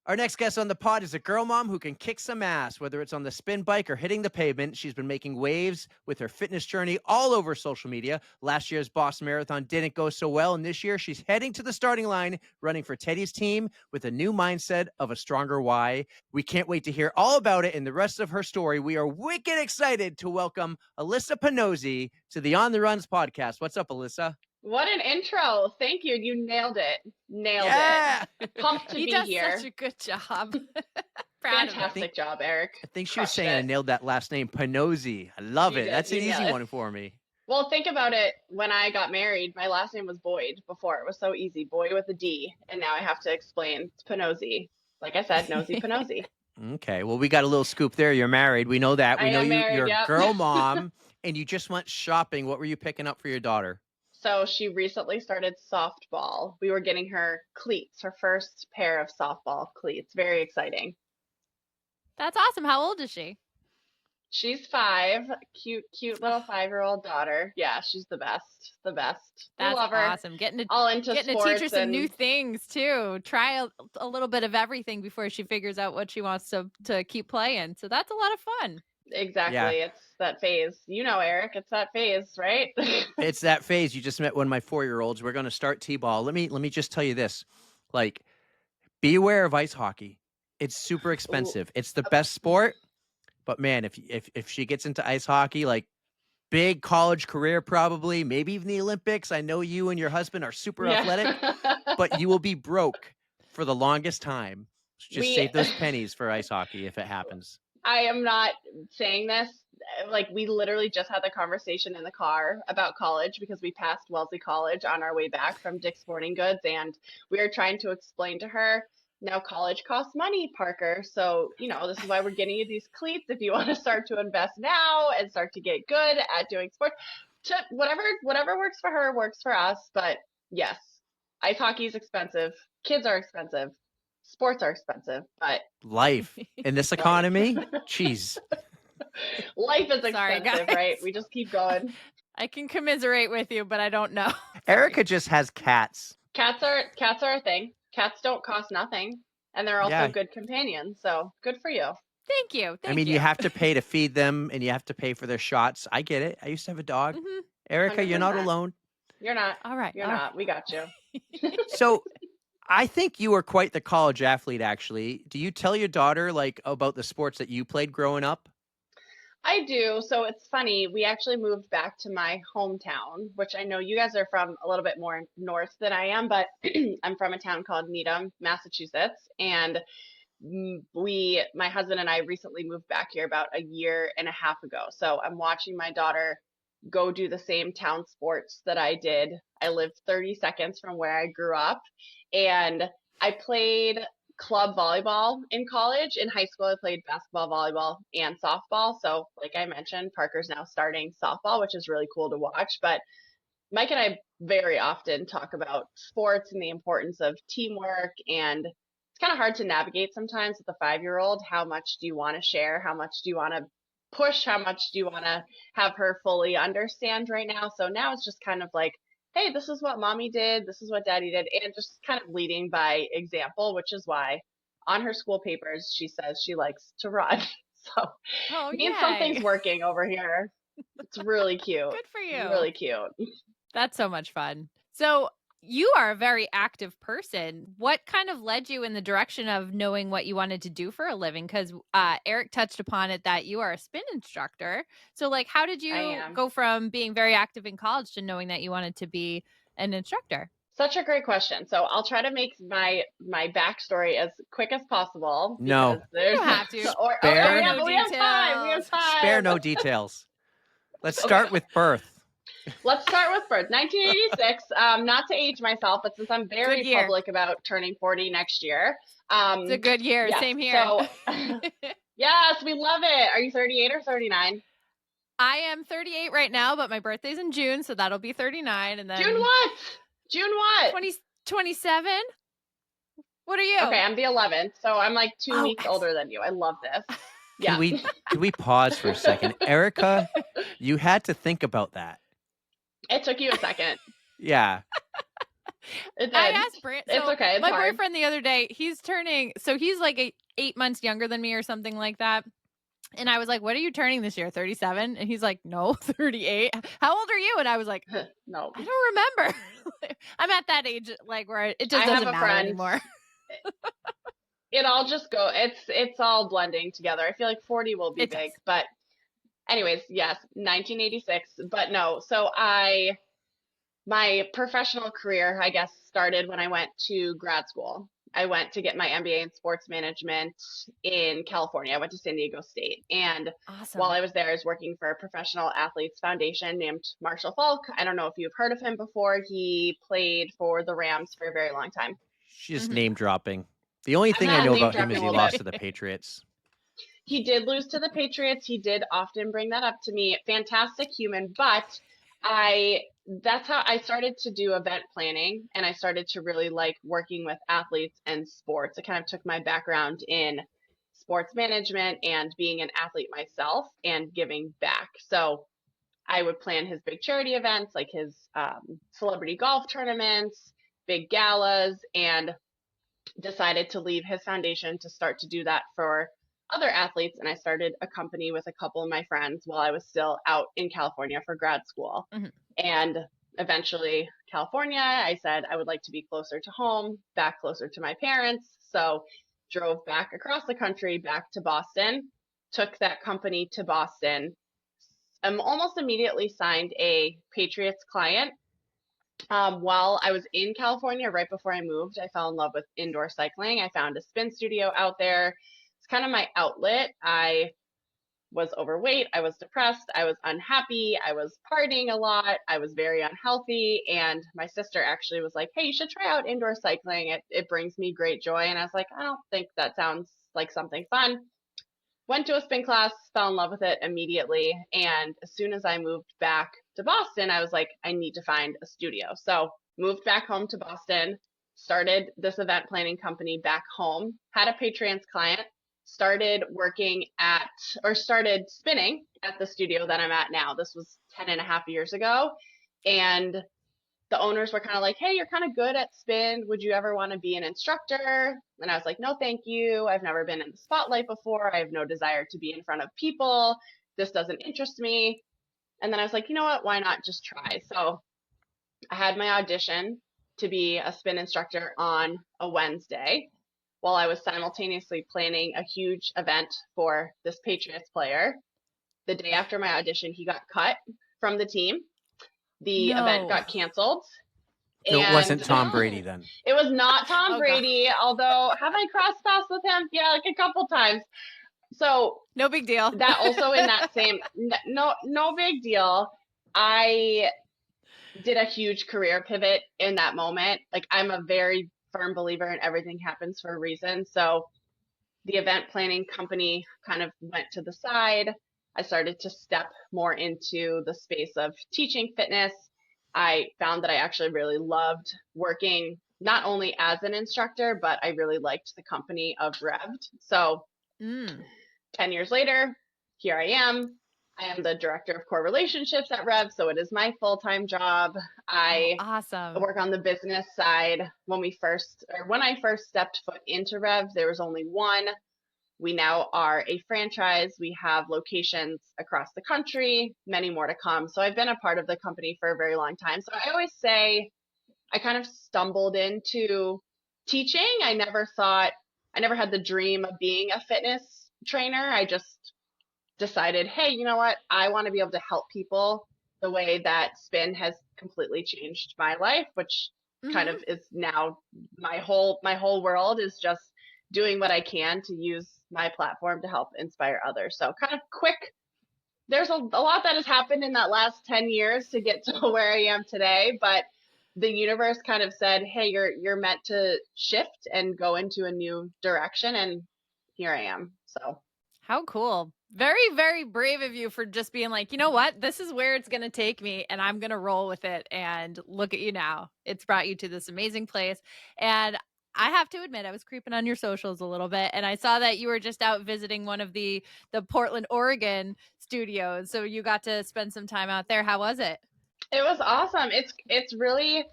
Our next guest on the pod is a girl mom who can kick some ass, whether it's on the spin bike or hitting the pavement. She's been making waves with her fitness journey all over social media. Last year's Boston Marathon didn't go so well, and this year she's heading to the starting line, running for Teddy's team with a new mindset of a stronger why. We can't wait to hear all about it and the rest of her story. We are wicked excited to welcome Alyssa Pannozzi to the On the Runs podcast. What's up, Alyssa? What an intro. Thank you. You nailed it. Nailed it. Pumped to he be does here. Such a good job. Fantastic job, Eric. I think she was saying I nailed that last name, Pannozzi. I love it. That's an easy one for me. Well, think about it. When I got married, my last name was Boyd before. It was so easy. Boyd with a D. And now I have to explain it's Pannozzi. Like I said, Nosy Pannozzi. Okay. Well, we got a little scoop there. You're married. We know that. We know you're a girl mom and you just went shopping. What were you picking up for your daughter? So she recently started softball. We were getting her cleats, her first pair of softball cleats. Very exciting. That's awesome. How old is she? She's 5. Cute little 5-year-old daughter. Yeah, she's the best. The best. That's love her. Awesome. Getting to teach her some new things too. Try a little bit of everything before she figures out what she wants to keep playing. So that's a lot of fun. Exactly. Yeah. It's that phase. You know, Eric, it's that phase, right? It's that phase. You just met one of my 4-year-olds. We're going to start T-ball. Let me just tell you this. Like, be aware of ice hockey. It's super expensive. Ooh. It's the best sport. But man, if she gets into ice hockey, like big college career, probably, maybe even the Olympics. I know you and your husband are super athletic, but you will be broke for the longest time. So just save those pennies for ice hockey if it happens. I am not saying this. Like, we literally just had the conversation in the car about college because we passed Wellesley College on our way back from Dick's Sporting Goods. And we are trying to explain to her, now college costs money, Parker. So, this is why we're getting you these cleats. If you want to start to invest now and start to get good at doing sports, whatever works for her, works for us. But yes, ice hockey is expensive. Kids are expensive. Sports are expensive, but life in this economy, jeez. Life is expensive, right? We just keep going. I can commiserate with you, but I don't know. Erica just has cats. Cats are a thing. Cats don't cost nothing, and they're also good companions. So good for you. Thank you. You have to pay to feed them, and you have to pay for their shots. I get it. I used to have a dog. Mm-hmm. Erica, 100%. You're not alone. You're not. All right. You're not. We got you. So I think you were quite the college athlete, actually. Do you tell your daughter about the sports that you played growing up? I do. So it's funny. We actually moved back to my hometown, which I know you guys are from a little bit more north than I am, but I'm from a town called Needham, Massachusetts. And my husband and I recently moved back here about a year and a half ago. So I'm watching my daughter go do the same town sports that I did. I lived 30 seconds from where I grew up, and I played club volleyball in college. In high school, I played basketball, volleyball, and softball. So like I mentioned, Parker's now starting softball, which is really cool to watch. But Mike and I very often talk about sports and the importance of teamwork. And it's kind of hard to navigate sometimes with a 5-year-old. How much do you want to share? How much do you want to push? How much do you want to have her fully understand right now? So now it's just kind of like, hey, this is what mommy did, this is what daddy did, and just kind of leading by example, which is why on her school papers she says she likes to run. So it means something's working over here. It's really cute. Good for you. Really cute. That's so much fun. So you are a very active person. What kind of led you in the direction of knowing what you wanted to do for a living? Because Eric touched upon it that you are a spin instructor. So how did you go from being very active in college to knowing that you wanted to be an instructor? Such a great question. So I'll try to make my backstory as quick as possible. No. You don't have to. Spare no details. We have time. Spare no details. Let's start with birth. Let's start with birth. 1986. Not to age myself, but since I'm very public about turning 40 next year. It's a good year. Yes, same here. So, yes, we love it. Are you 38 or 39? I am 38 right now, but my birthday's in June, so that'll be 39. And then June what? 27? What are you? Okay, I'm the 11th, so I'm like 2 weeks older than you. I love this. Yeah. Can we pause for a second? Erica, you had to think about that. It took you a second. Yeah. It did. I asked Brant. It's So okay. It's my hard. boyfriend the other day, he's like 8 months younger than me or something like that. And I was like, what are you turning this year? 37? And he's like, no, 38. How old are you? And I was like, No. I don't remember. I'm at that age, like, where it just I have doesn't a matter friend. anymore. It all just it's all blending together. I feel like 40 will be It big, does. but anyways, yes, 1986. But no, so my professional career, I guess, started when I went to grad school. I went to get my MBA in sports management in California. I went to San Diego State. And while Awesome. I was there, I was working for a professional athletes foundation named Marshall Falk. I don't know if you've heard of him before. He played for the Rams for a very long time. She's just Mhm. name dropping. The only I'm thing I just know name about him dropping is a he little lost bit. to the Patriots. He did lose to the Patriots. He did often bring that up to me. Fantastic human, but that's how I started to do event planning, and I started to really like working with athletes and sports. I kind of took my background in sports management and being an athlete myself and giving back. So I would plan his big charity events, like his celebrity golf tournaments, big galas, and decided to leave his foundation to start to do that for other athletes. And I started a company with a couple of my friends while I was still out in California for grad school. Mhm. And eventually, California, I said I would like to be closer to home, back closer to my parents. So drove back across the country, back to Boston, took that company to Boston. Almost immediately signed a Patriots client. While I was in California, right before I moved, I fell in love with indoor cycling. I found a spin studio out there. It's kind of my outlet. I was overweight. I was depressed. I was unhappy. I was partying a lot. I was very unhealthy. And my sister actually was like, hey, you should try out indoor cycling. It brings me great joy. And I was like, I don't think that sounds like something fun. Went to a spin class, fell in love with it immediately. And as soon as I moved back to Boston, I was like, I need to find a studio. So moved back home to Boston, started this event planning company back home, had a Patreon's client, started spinning at the studio that I'm at now. This was 10 and a half years ago. And the owners were kind of like, hey, you're kind of good at spin. Would you ever want to be an instructor? And I was like, no, thank you. I've never been in the spotlight before. I have no desire to be in front of people. This doesn't interest me. And then I was like, you know what? Why not just try? So I had my audition to be a spin instructor on a Wednesday while I was simultaneously planning a huge event for this Patriots player. The day after my audition, he got cut from the team. The event No. got canceled. So it wasn't And Tom Brady then. it was not Tom Oh, God. Brady, although have I crossed paths with him? Yeah, like a couple times. So No big deal. that also in that same no big deal. I did a huge career pivot in that moment. Like I'm a very firm believer in everything happens for a reason. So the event planning company kind of went to the side. I started to step more into the space of teaching fitness. I found that I actually really loved working not only as an instructor, but I really liked the company of Rev'd. So 10 years later, here I am. I am the director of core relationships at Rev, so it is my full-time job. I Awesome. work on the business side. When I first stepped foot into Rev, there was only one. We now are a franchise. We have locations across the country, many more to come. So I've been a part of the company for a very long time. So I always say I kind of stumbled into teaching. I never had the dream of being a fitness trainer. I just decided, hey, you know what? I want to be able to help people the way that spin has completely changed my life, which kind of is now my whole world is just doing what I can to use my platform to help inspire others. So kind of quick, there's a lot that has happened in that last 10 years to get to where I am today, but the universe kind of said, hey, you're meant to shift and go into a new direction, and here I am. So How cool. Very, very brave of you for just being like, you know what? This is where it's going to take me and I'm going to roll with it. And look at you now. It's brought you to this amazing place. And I have to admit, I was creeping on your socials a little bit and I saw that you were just out visiting one of the Portland, Oregon studios. So you got to spend some time out there. How was it? it was awesome. It's really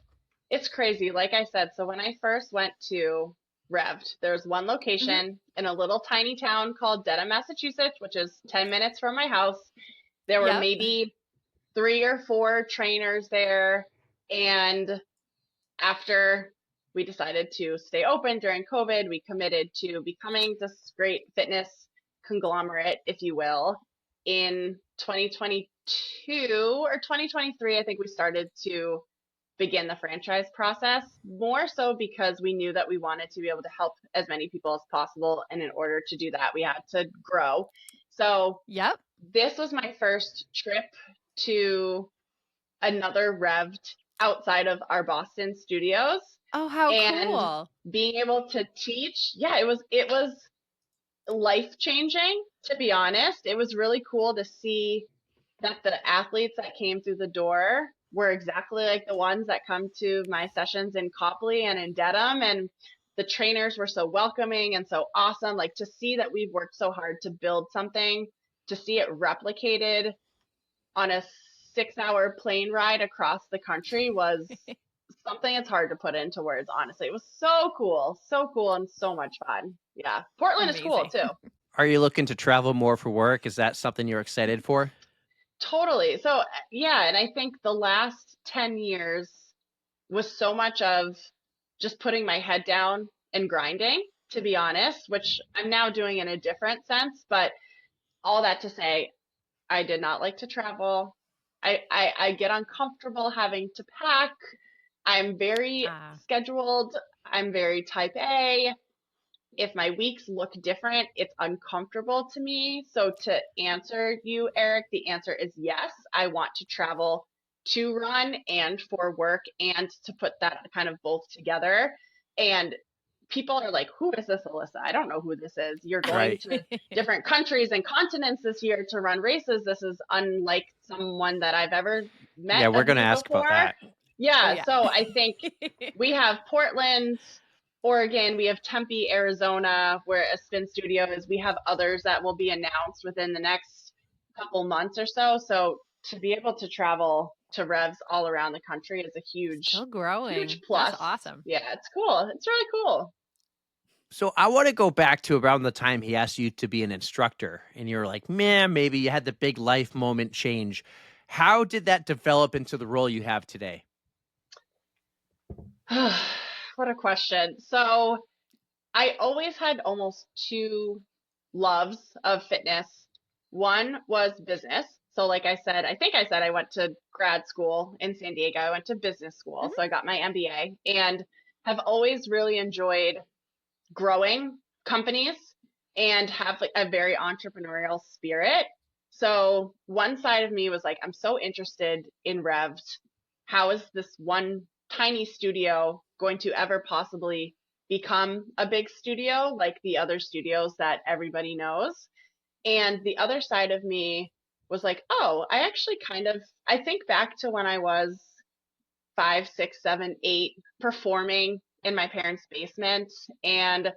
It's crazy. Like I said, so when I first went to Rev'd, there was one location in a little tiny town called Dedham, Massachusetts, which is 10 minutes from my house. There were Yep. maybe 3 or 4 trainers there. And after we decided to stay open during COVID, we committed to becoming this great fitness conglomerate, if you will. In 2022 or 2023, I think we started to begin the franchise process, more so because we knew that we wanted to be able to help as many people as possible. And in order to do that, we had to grow. So Yep. this was my first trip to another Rev'd outside of our Boston studios. Oh, how And cool. being able to teach, yeah, it was life changing, to be honest. It was really cool to see that the athletes that came through the door were exactly like the ones that come to my sessions in Copley and in Dedham. And the trainers were so welcoming and so awesome. Like, to see that we've worked so hard to build something, to see it replicated on a 6-hour plane ride across the country was something it's hard to put into words, honestly. It was so cool, and so much fun. Yeah. Portland is cool Amazing. too. Are you looking to travel more for work? Is that something you're excited for? Totally. So, yeah. And I think the last 10 years was so much of just putting my head down and grinding, to be honest, which I'm now doing in a different sense. But all that to say, I did not like to travel. I get uncomfortable having to pack. I'm very scheduled. I'm very type A. If my weeks look different, it's uncomfortable to me. So to answer you, Eric, the answer is yes. I want to travel to run and for work and to put that kind of both together. And people are like, who is this, Alyssa? I don't know who this is. You're going Right. to different countries and continents this year to run races. This is unlike someone that I've ever met Yeah, we're of going to you ask about before. that. Yeah, Oh, yeah. so I think we have Portland, Oregon, we have Tempe, Arizona, where a spin studio is. We have others that will be announced within the next couple months or so. So to be able to travel to Revs all around the country is a Still growing. huge plus. That's awesome. Yeah, it's cool. It's really cool. So I want to go back to around the time he asked you to be an instructor, and you're like, man, maybe you had the big life moment change. How did that develop into the role you have today? What a question. So I always had almost 2 loves of fitness. One was business. So like I said, I think I said I went to grad school in San Diego. I went to business school. So I got my MBA and have always really enjoyed growing companies and have like a very entrepreneurial spirit. So one side of me was like, I'm so interested in Rev'd. How is this one tiny studio going to ever possibly become a big studio like the other studios that everybody knows? And the other side of me was like, oh, I actually I think back to when I was 5, 6, 7, 8, performing in my parents' basement and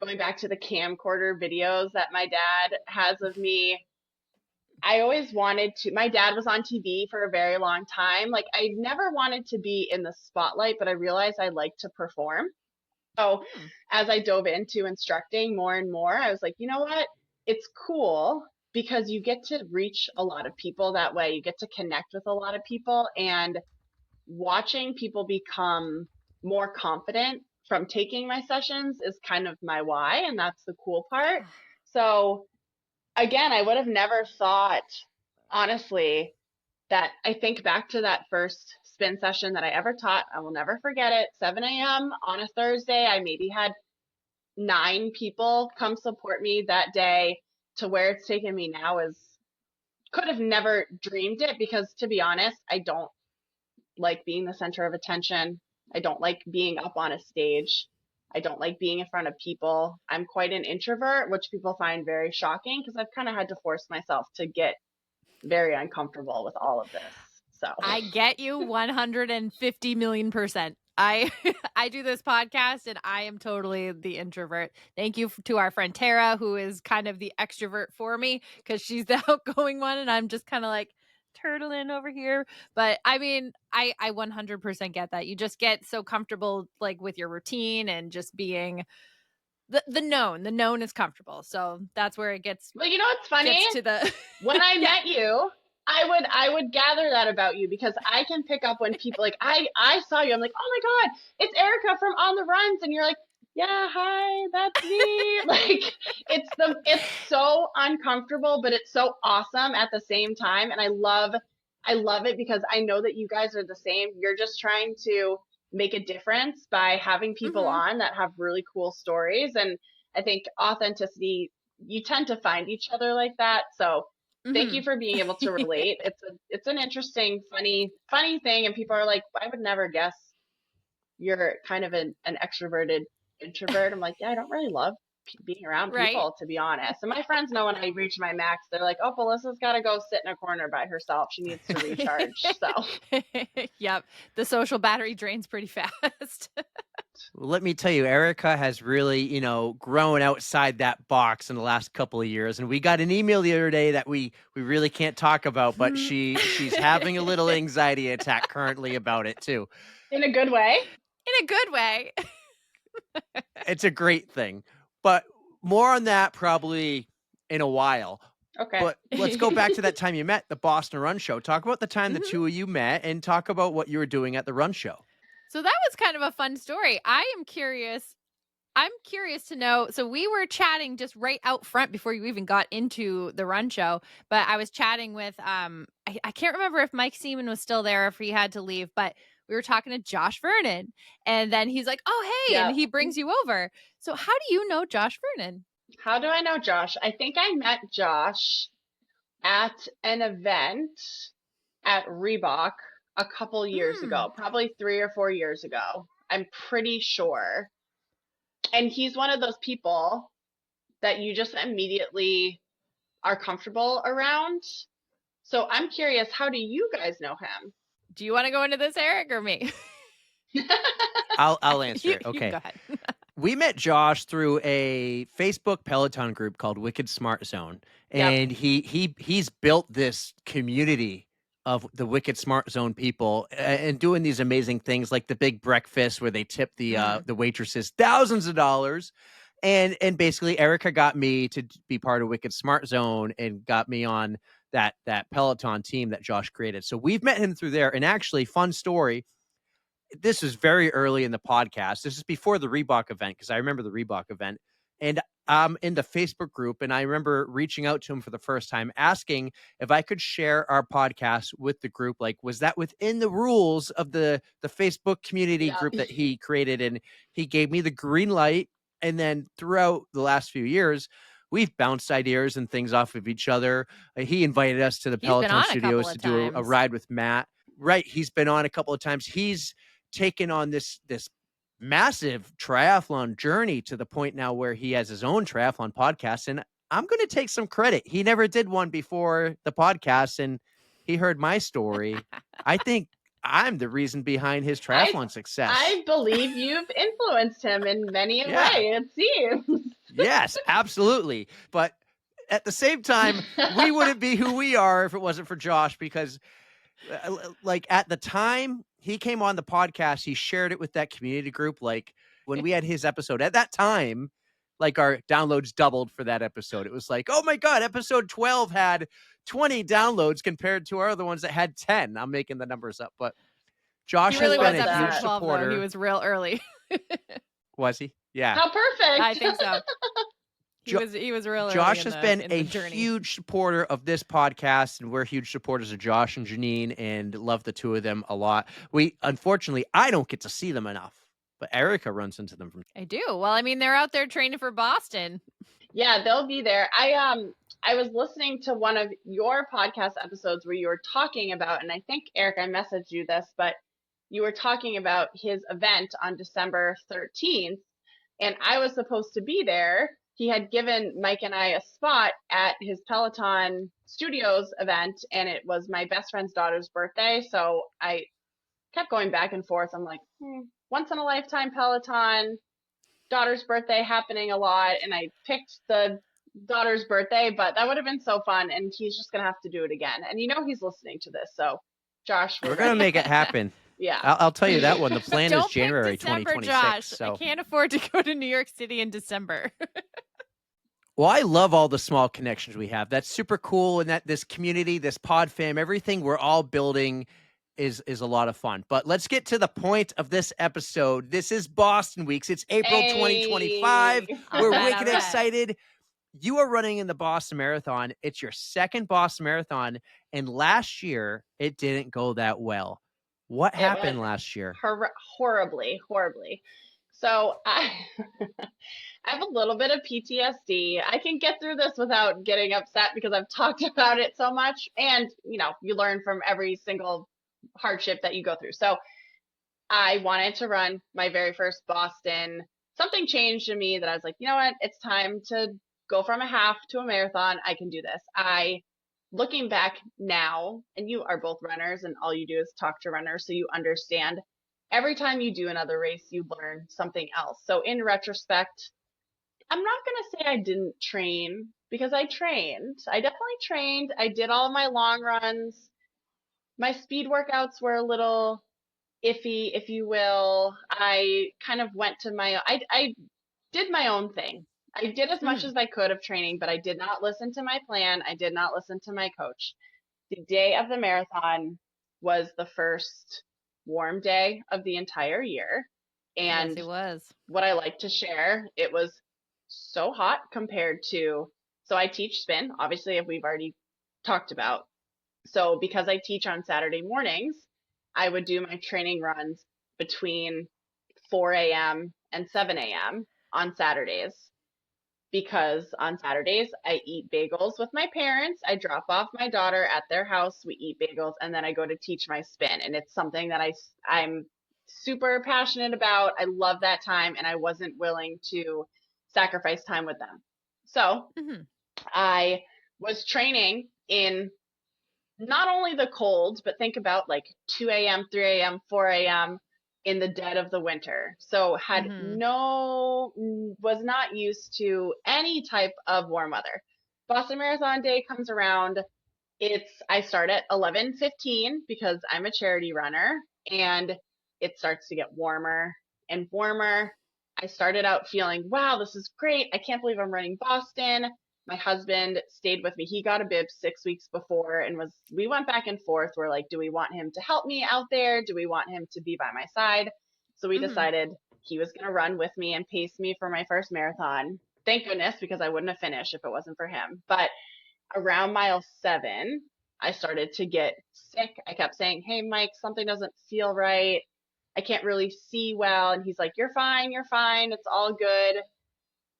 going back to the camcorder videos that my dad has of me. I always wanted to, my dad was on TV for a very long time. Like, I never wanted to be in the spotlight, but I realized I like to perform. So as I dove into instructing more and more, I was like, you know what? It's cool because you get to reach a lot of people that way. You get to connect with a lot of people, and watching people become more confident from taking my sessions is kind of my why, and that's the cool part. So again, I would have never thought, honestly, that I think back to that first spin session that I ever taught. I will never forget it. 7 a.m. on a Thursday. I maybe had 9 people come support me that day, to where it's taken me now is could have never dreamed it, because to be honest, I don't like being the center of attention. I don't like being up on a stage. I don't like being in front of people. I'm quite an introvert, which people find very shocking because I've kind of had to force myself to get very uncomfortable with all of this. So I get you 150 million %. I I do this podcast and I am totally the introvert. Thank you to our friend Tara, who is kind of the extrovert for me because she's the outgoing one, and I'm just kind of like, turtling over here. But I mean, I 100% get that. You just get so comfortable like with your routine and just being the known. The known is comfortable. So that's where it gets Well, you know what's funny? gets to the When I Yeah. met you, I would gather that about you because I can pick up when people like I saw you. I'm like, oh my God, it's Erica from On the Runs, and you're like, yeah, hi, that's me. Like it's so uncomfortable, but it's so awesome at the same time, and I love it because I know that you guys are the same. You're just trying to make a difference by having people Mhm. on that have really cool stories, and I think authenticity, you tend to find each other like that. So thank you Mhm. for being able to relate. It's an interesting, funny thing, and people are like, I would never guess you're kind of an extroverted introvert. I'm like, yeah, I don't really love being around Right. people, to be honest. And my friends know when I reach my max, they're like, oh, Alyssa's got to go sit in a corner by herself. She needs to recharge. So Yep. The social battery drains pretty fast. Well, let me tell you, Erica has really, grown outside that box in the last couple of years. And we got an email the other day that we really can't talk about, but she's having a little anxiety attack currently about it too. in a good way. In a good way. It's a great thing. But more on that probably in a while. Okay. But let's go back to that time you met, the Boston Run Show. Talk about the time the Mhm. two of you met and talk about what you were doing at the Run Show. So that was kind of a fun story. I'm curious to know. So we were chatting just right out front before you even got into the Run Show. But I was chatting with I can't remember if Mike Seaman was still there or if he had to leave, but we were talking to Josh Vernon. And then he's like, oh hey, Yeah. and he brings you over. So how do you know Josh Vernon? How do I know Josh? I think I met Josh at an event at Reebok a couple years ago, probably 3 or 4 years ago. I'm pretty sure. And he's one of those people that you just immediately are comfortable around. So I'm curious, how do you guys know him? Do you want to go into this, Eric, or me? I'll answer You it. can Okay. go ahead. We met Josh through a Facebook Peloton group called Wicked Smart Zone, Yep. and he's built this community of the Wicked Smart Zone people and doing these amazing things like the big breakfast where they tip the waitresses thousands of dollars. And basically Erica got me to be part of Wicked Smart Zone and got me on that Peloton team that Josh created. So we've met him through there. And actually, fun story, this is very early in the podcast. This is before the Reebok event, because I remember the Reebok event. And I'm in the Facebook group, and I remember reaching out to him for the first time, asking if I could share our podcast with the group. Like, was that within the rules of the Facebook community group that he created? And he gave me the green light. And then throughout the last few years, we've bounced ideas and things off of each other. He invited us to the Peloton Studios to do a ride with Matt. Right. He's been on a couple of times. He's taken on this massive triathlon journey to the point now where he has his own triathlon podcast. And I'm going to take some credit. He never did one before the podcast, and he heard my story. I think I'm the reason behind his triathlon success. I believe you've influenced him in many a way, it seems. Yes, absolutely. But at the same time, we wouldn't be who we are if it wasn't for Josh, because like at the time he came on the podcast, he shared it with that community group. Like when we had his episode at that time, like our downloads doubled for that episode. It was like, oh my God, episode 12 had 20 downloads compared to our other ones that had 10. I'm making the numbers up, but Josh He really has been was a huge episode 12, supporter. though. He was real early. Was he? Yeah. How perfect. I think so. He was real early. Josh has been a journey. huge supporter of this podcast, and we're huge supporters of Josh and Janine and love the two of them a lot. Unfortunately, I don't get to see them enough, but Erica runs into them from. I do. Well, I mean, they're out there training for Boston. Yeah, they'll be there. I was listening to one of your podcast episodes where you were talking about, and I think, Eric, I messaged you this, but you were talking about his event on December 13th, and I was supposed to be there. He had given Mike and I a spot at his Peloton Studios event, and it was my best friend's daughter's birthday. So I kept going back and forth. I'm like, once in a lifetime Peloton, daughter's birthday happening a lot. And I picked the daughter's birthday, but that would have been so fun. And he's just going to have to do it again. And he's listening to this. So Josh, We're going to make it happen. Yeah. I'll tell you that one. The plan is Don't January pick December, 2026. Josh. So I can't afford to go to New York City in December. well, I love all the small connections we have. That's super cool. And that this community, this pod fam, everything we're all building is a lot of fun. But let's get to the point of this episode. This is Boston Weeks. It's April 2025. We're wicked excited. You are running in the Boston Marathon. It's your second Boston Marathon. And last year, it didn't go that well. What happened last year? Horribly. So I have a little bit of PTSD. I can get through this without getting upset because I've talked about it so much. And, you learn from every single hardship that you go through. So I wanted to run my very first Boston. Something changed in me that I was like, you know what? It's time to go from a half to a marathon. I can do this. Looking back now, and you are both runners and all you do is talk to runners, so you understand every time you do another race, you learn something else. So in retrospect, I'm not going to say I didn't train because I trained. I definitely trained. I did all of my long runs. My speed workouts were a little iffy, if you will. I kind of went to I did my own thing. I did as much as I could of training, but I did not listen to my plan. I did not listen to my coach. The day of the marathon was the first warm day of the entire year. And yes, it was. What I like to share, it was so hot compared to, so I teach spin, obviously, if we've already talked about. So because I teach on Saturday mornings, I would do my training runs between 4 a.m. and 7 a.m. on Saturdays. Because on Saturdays, I eat bagels with my parents. I drop off my daughter at their house. We eat bagels, and then I go to teach my spin. And it's something that I'm super passionate about. I love that time, and I wasn't willing to sacrifice time with them. So I was training in not only the cold, but think about like 2 a.m., 3 a.m., 4 a.m. in the dead of the winter. So was not used to any type of warm weather. Boston Marathon Day comes around. I start at 11:15 because I'm a charity runner, and it starts to get warmer and warmer. I started out feeling, wow, this is great. I can't believe I'm running Boston. My husband stayed with me. He got a bib 6 weeks before and we went back and forth. We're like, do we want him to help me out there? Do we want him to be by my side? So we decided he was going to run with me and pace me for my first marathon. Thank goodness, because I wouldn't have finished if it wasn't for him. But around mile 7, I started to get sick. I kept saying, hey, Mike, something doesn't feel right. I can't really see well. And he's like, you're fine. It's all good.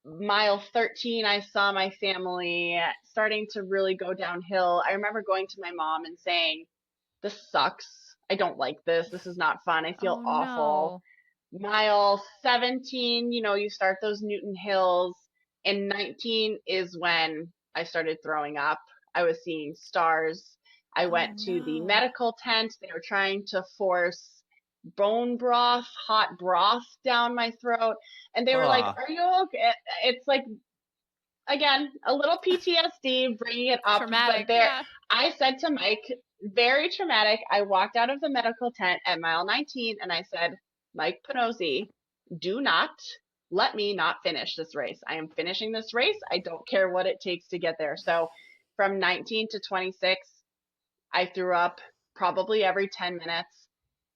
Mile 13, I saw my family starting to really go downhill. I remember going to my mom and saying, this sucks. I don't like this. This is not fun. I feel awful. No. Mile 17, you start those Newton Hills. And 19 is when I started throwing up. I was seeing stars. I went to the medical tent. They were trying to force bone broth, hot broth down my throat. And they were like, are you okay? It's like, again, a little PTSD, bringing it up. Traumatic, but I said to Mike, very traumatic. I walked out of the medical tent at mile 19 and I said, Mike Pannozzi, do not let me not finish this race. I am finishing this race. I don't care what it takes to get there. So from 19 to 26, I threw up probably every 10 minutes.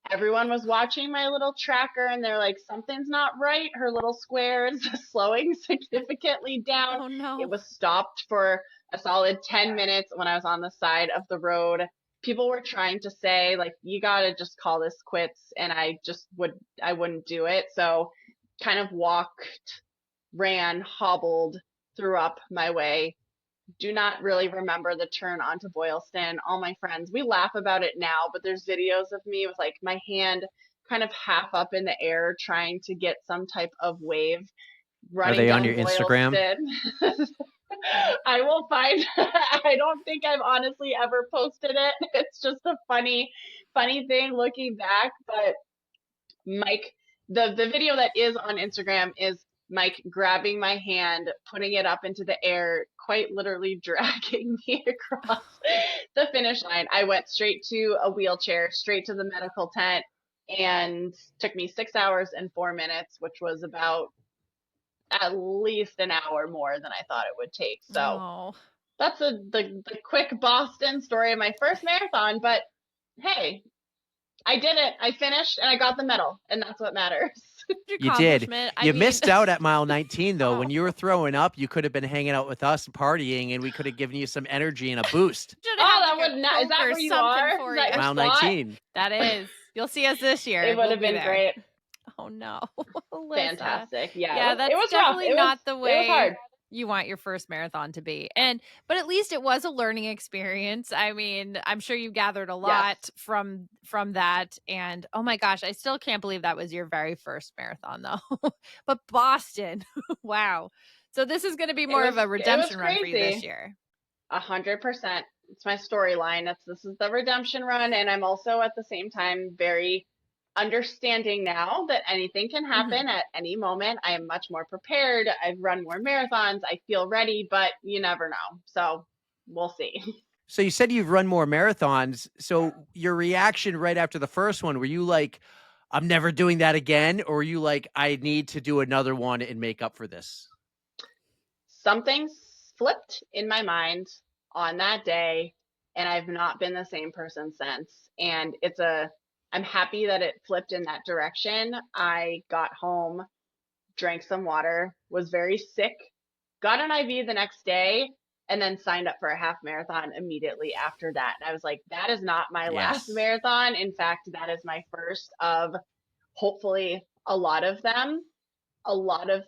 Everyone was watching my little tracker and they're like, something's not right. Her little square is slowing significantly down. Oh, no. It was stopped for a solid 10 minutes when I was on the side of the road. People were trying to say, like, you got to just call this quits. And I wouldn't do it. So kind of walked, ran, hobbled, threw up my way. Do not really remember the turn onto Boylston. All my friends, we laugh about it now, but there's videos of me with like my hand kind of half up in the air trying to get some type of wave running. Are they down on your Boylston. Instagram? I will find. I don't think I've honestly ever posted it. It's just a funny thing looking back. But Mike, the video that is on Instagram is Mike grabbing my hand, putting it up into the air, quite literally dragging me across the finish line. I went straight to a wheelchair, straight to the medical tent, and took me 6 hours and 4 minutes, which was about at least an hour more than I thought it would take. So Oh. that's the quick Boston story of my first marathon. But hey, I did it. I finished and I got the medal, and that's what matters. You did. Accomplishment. You missed mean, out at mile 19, though. When Oh. you were throwing up, you could have been hanging out with us, partying, and we could have given you some energy and a boost. should Oh, have that like would a not. Is Coke that or where you something are? for Is that you. your Mile spot? 19. That is. You'll see us this year. It would We'll have be been there. great. Oh no, Alyssa. Fantastic. Yeah, Yeah, it that's was rough. definitely not the It was way hard. you want your first marathon to be. But at least it was a learning experience. I mean, I'm sure you gathered a lot Yes. from that. And oh my gosh, I still can't believe that was your very first marathon though. But Boston, wow. So this is going to be more of a redemption run for you this crazy. year. 100%. It's my storyline. This is the redemption run, and I'm also at the same time very understanding now that anything can happen at any moment. I am much more prepared. I've run more marathons. I feel ready, but you never know. So we'll see. So you said you've run more marathons. So your reaction right after the first one, were you like, I'm never doing that again? Or were you like, I need to do another one and make up for this? Something flipped in my mind on that day, and I've not been the same person since. And I'm happy that it flipped in that direction. I got home, drank some water, was very sick, got an IV the next day, and then signed up for a half marathon immediately after that. And I was like, that is not my last marathon. In fact, that is my first of hopefully a lot of them. A lot of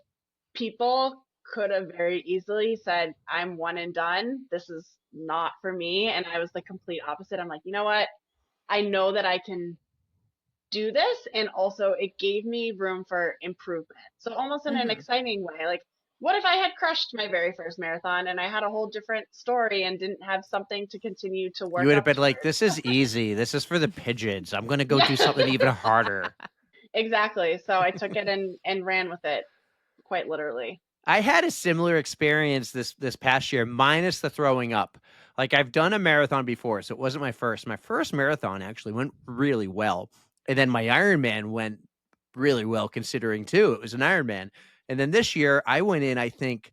people could have very easily said, I'm one and done. This is not for me. And I was the complete opposite. I'm like, you know what? I know that I can do this. And also, it gave me room for improvement. So, almost in an exciting way. Like, what if I had crushed my very first marathon and I had a whole different story and didn't have something to continue to work? You would have been like, this is easy. This is for the pigeons. I'm going to go do something even harder. Exactly. So I took it and ran with it, quite literally. I had a similar experience this past year, minus the throwing up. Like, I've done a marathon before, so it wasn't my first. My first marathon actually went really well. And then my Ironman went really well, considering too. It was an Ironman. And then this year I went in, I think,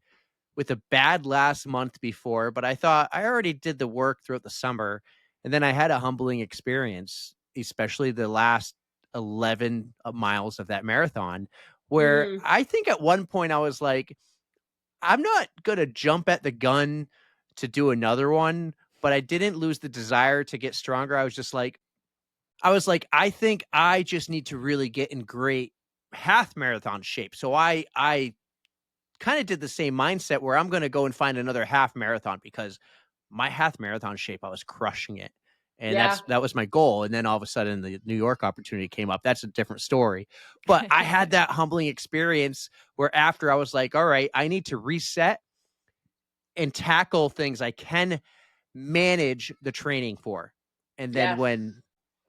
with a bad last month before, but I thought I already did the work throughout the summer. And then I had a humbling experience, especially the last 11 miles of that marathon, where I think at one point I was like, I'm not going to jump at the gun to do another one, but I didn't lose the desire to get stronger. I was like, I think I just need to really get in great half marathon shape. So I kind of did the same mindset where I'm going to go and find another half marathon, because my half marathon shape, I was crushing it. And that was my goal. And then all of a sudden the New York opportunity came up. That's a different story. But I had that humbling experience where after I was like, all right, I need to reset and tackle things I can manage the training for. And then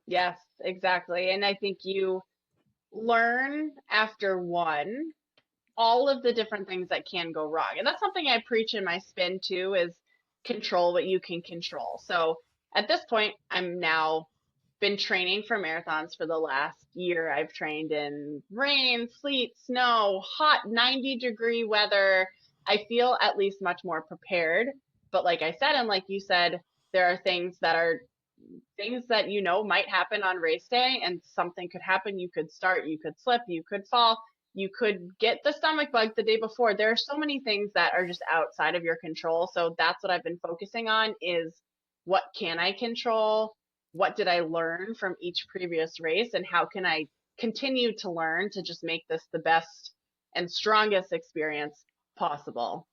Yes, exactly. And I think you learn after one all of the different things that can go wrong. And that's something I preach in my spin too, is control what you can control. So at this point, I'm now been training for marathons for the last year. I've trained in rain, sleet, snow, hot 90-degree weather. I feel at least much more prepared. But like I said, and like you said, there are things that might happen on race day, and something could happen. You could start, you could slip, you could fall, you could get the stomach bug the day before. There are so many things that are just outside of your control. So that's what I've been focusing on, is what can I control? What did I learn from each previous race? And how can I continue to learn to just make this the best and strongest experience possible?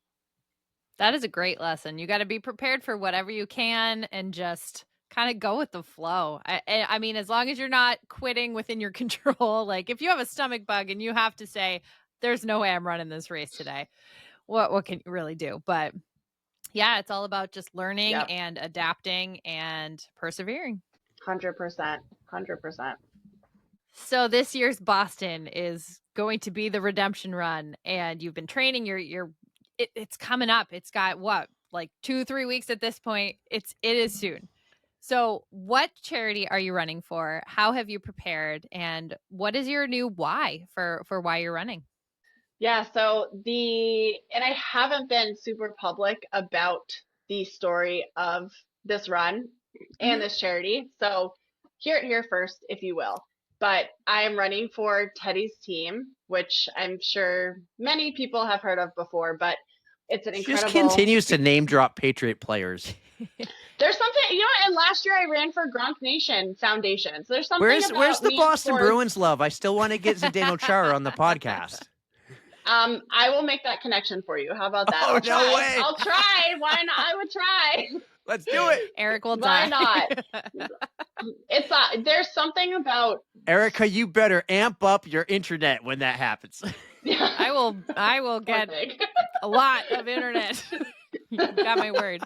That is a great lesson. You got to be prepared for whatever you can and just kind of go with the flow. I mean, as long as you're not quitting within your control, like if you have a stomach bug and you have to say, there's no way I'm running this race today, what can you really do? But yeah, it's all about just learning and adapting and persevering. 100%. 100%. So this year's Boston is going to be the redemption run, and you've been training. It's coming up. It's got what, like 2-3 weeks at this point. It is soon. So what charity are you running for? How have you prepared? And what is your new why for why you're running? Yeah, so and I haven't been super public about the story of this run and this charity. So hear it here first, if you will. But I am running for Teddy's team, which I'm sure many people have heard of before, but it's an She just incredible. continues to name drop Patriot players. There's something, and last year I ran for Gronk Nation Foundation. So there's something Where's about the me Boston sports. Bruins love? I still want to get Zdeno Chara on the podcast. I will make that connection for you. How about that? Oh, I'll no try. way. I'll try. Why not? I would try. Let's do it. Eric will Why die. not? There's something about Erica, you better amp up your internet when that happens. I will get a lot of internet. Got my word.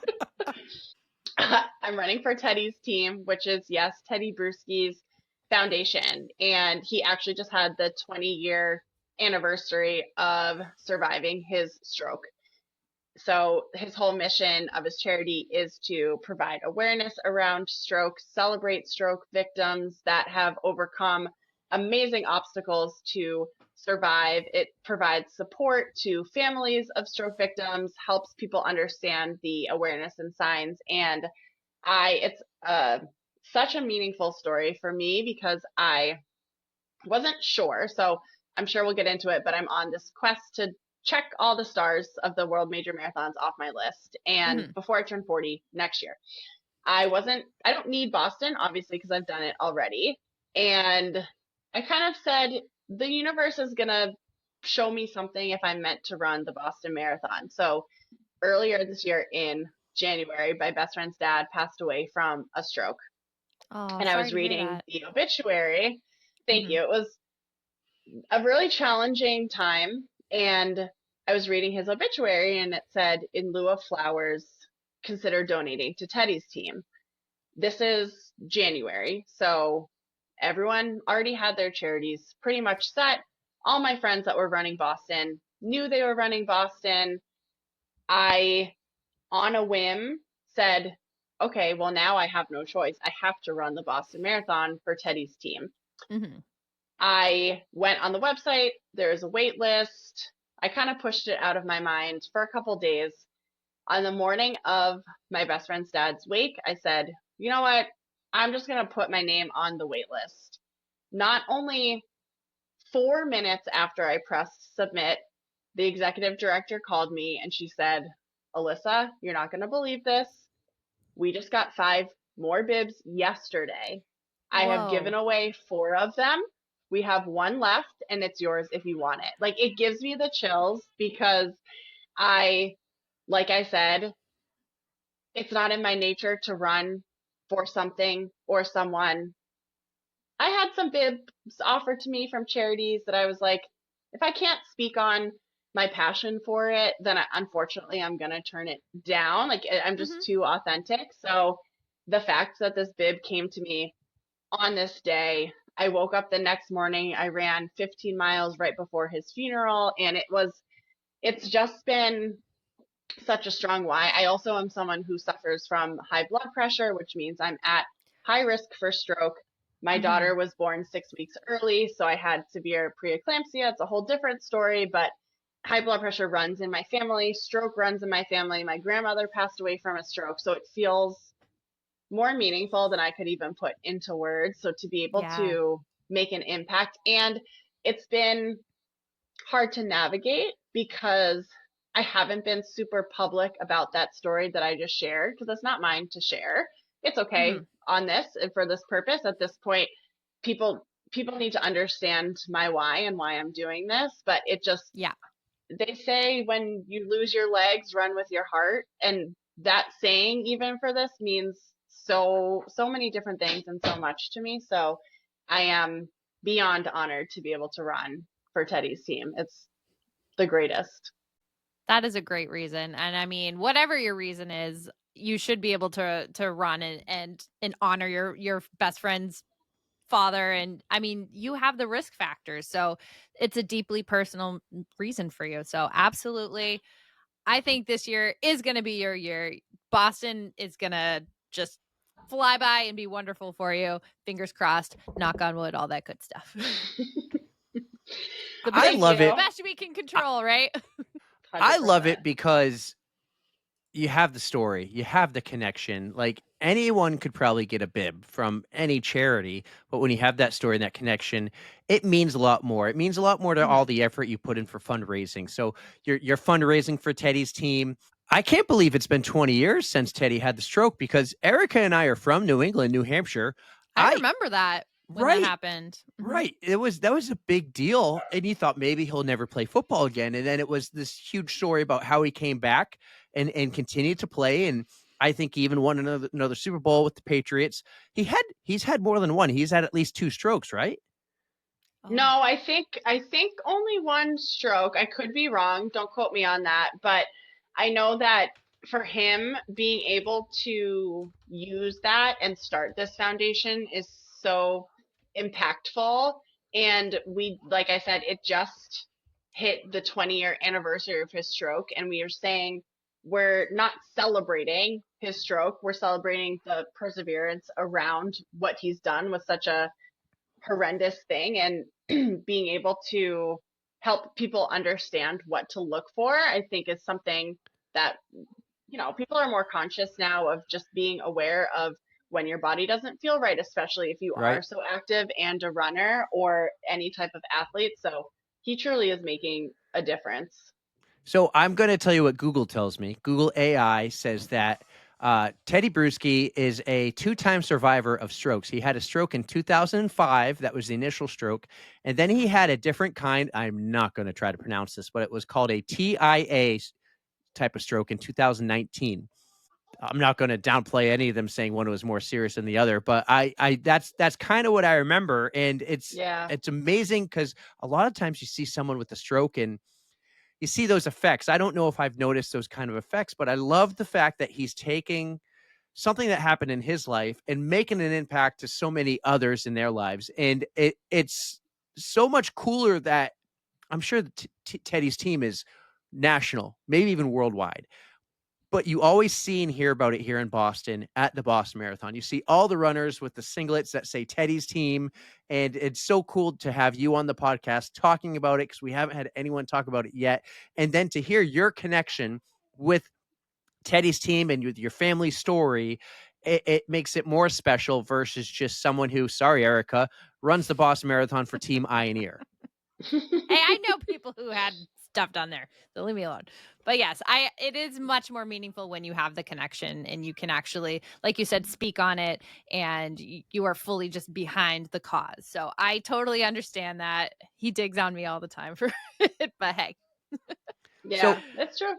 I'm running for Teddy's team, which is, yes, Teddy Bruschi's foundation. And he actually just had the 20-year anniversary of surviving his stroke. So his whole mission of his charity is to provide awareness around stroke, celebrate stroke victims that have overcome amazing obstacles to survive. It provides support to families of stroke victims, helps people understand the awareness and signs. And it's such a meaningful story for me because I wasn't sure. So I'm sure we'll get into it, but I'm on this quest to check all the stars of the world major marathons off my list. And before I turn 40 next year, I don't need Boston, obviously, because I've done it already. And I kind of said, the universe is going to show me something if I'm meant to run the Boston Marathon. So earlier this year in January, my best friend's dad passed away from a stroke. Oh, and I was reading the obituary. Thank you. It was a really challenging time. And I was reading his obituary, and it said, in lieu of flowers, consider donating to Teddy's team. This is January, so everyone already had their charities pretty much set. All my friends that were running Boston knew they were running Boston. I, on a whim, said, okay, well, now I have no choice. I have to run the Boston Marathon for Teddy's team. I went on the website. There's a wait list. I kind of pushed it out of my mind for a couple days. On the morning of my best friend's dad's wake, I said, you know what? I'm just going to put my name on the wait list. Not only 4 minutes after I pressed submit, the executive director called me and she said, Alyssa, you're not going to believe this. We just got 5 more bibs yesterday. I have given away 4 of them. We have 1 left, and it's yours if you want it. Like, it gives me the chills because like I said, it's not in my nature to run for something or someone. I had some bibs offered to me from charities that I was like, if I can't speak on my passion for it, then unfortunately I'm going to turn it down. Like, I'm just too authentic. So the fact that this bib came to me on this day, I woke up the next morning, I ran 15 miles right before his funeral, and it's just been such a strong why. I also am someone who suffers from high blood pressure, which means I'm at high risk for stroke. My daughter was born 6 weeks early, so I had severe preeclampsia. It's a whole different story, but high blood pressure runs in my family. Stroke runs in my family. My grandmother passed away from a stroke, so it feels more meaningful than I could even put into words. So to be able to make an impact, and it's been hard to navigate because I haven't been super public about that story that I just shared because it's not mine to share. It's okay on this and for this purpose. At this point, people need to understand my why and why I'm doing this, but it just, they say when you lose your legs, run with your heart. And that saying, even for this, means so many different things and so much to me. So I am beyond honored to be able to run for Teddy's team. It's the greatest. That is a great reason. And I mean, whatever your reason is, you should be able to run and honor your best friend's father, and I mean, you have the risk factors. So it's a deeply personal reason for you. So absolutely, I think this year is going to be your year. Boston is going to just fly by and be wonderful for you. Fingers crossed, knock on wood, all that good stuff. I love it. The best we can control, right? 100%. I love it because you have the story, you have the connection. Like anyone could probably get a bib from any charity, but when you have that story and that connection, it means a lot more. It means a lot more to all the effort you put in for fundraising. So you're fundraising for Teddy's team. I can't believe it's been 20 years since Teddy had the stroke, because Erica and I are from New England, New Hampshire. I remember that when that happened. Right. That was a big deal. And you thought maybe he'll never play football again. And then it was this huge story about how he came back and continued to play. And I think he even won another Super Bowl with the Patriots. He's had more than one. He's had at least 2 strokes, right? No, I think only one stroke. I could be wrong. Don't quote me on that, but I know that for him being able to use that and start this foundation is so impactful. And we, like I said, it just hit the 20-year anniversary of his stroke, and we are saying we're not celebrating his stroke, we're celebrating the perseverance around what he's done with such a horrendous thing, and being able to help people understand what to look for, I think is something that, people are more conscious now of just being aware of when your body doesn't feel right, especially if you Right. are so active and a runner or any type of athlete. So he truly is making a difference. So I'm going to tell you what Google tells me. Google AI says that Teddy Bruschi is a 2-time survivor of strokes. He had a stroke in 2005. That was the initial stroke. And then he had a different kind. I'm not going to try to pronounce this, but it was called a TIA type of stroke in 2019. I'm not going to downplay any of them saying one was more serious than the other, but that's kind of what I remember. And it's amazing because a lot of times you see someone with a stroke and you see those effects. I don't know if I've noticed those kind of effects, but I love the fact that he's taking something that happened in his life and making an impact to so many others in their lives. And it's so much cooler that I'm sure Teddy's team is national, maybe even worldwide. But you always see and hear about it here in Boston at the Boston Marathon. You see all the runners with the singlets that say Teddy's team. And it's so cool to have you on the podcast talking about it, because we haven't had anyone talk about it yet. And then to hear your connection with Teddy's team and with your family story, it makes it more special versus just someone who, sorry, Erica, runs the Boston Marathon for Team Eye and Ear. Hey, I know people who had stuff done there. So leave me alone. But yes, it is much more meaningful when you have the connection and you can actually, like you said, speak on it, and you are fully just behind the cause. So I totally understand that. He digs on me all the time for it, but hey. Yeah, that's true.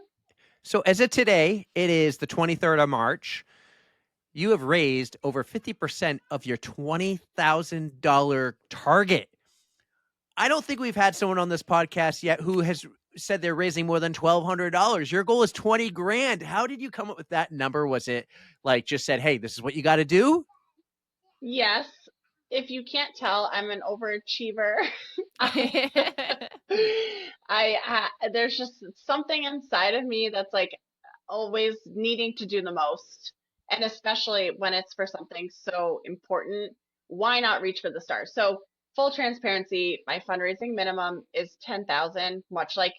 So as of today, it is the 23rd of March. You have raised over 50% of your $20,000 target. I don't think we've had someone on this podcast yet who has said they're raising more than $1,200. Your goal is 20 grand. How did you come up with that number? Was it like just said, hey, this is what you got to do? Yes. If you can't tell, I'm an overachiever. There's just something inside of me that's like always needing to do the most. And especially when it's for something so important, why not reach for the stars? So full transparency, my fundraising minimum is 10,000, much like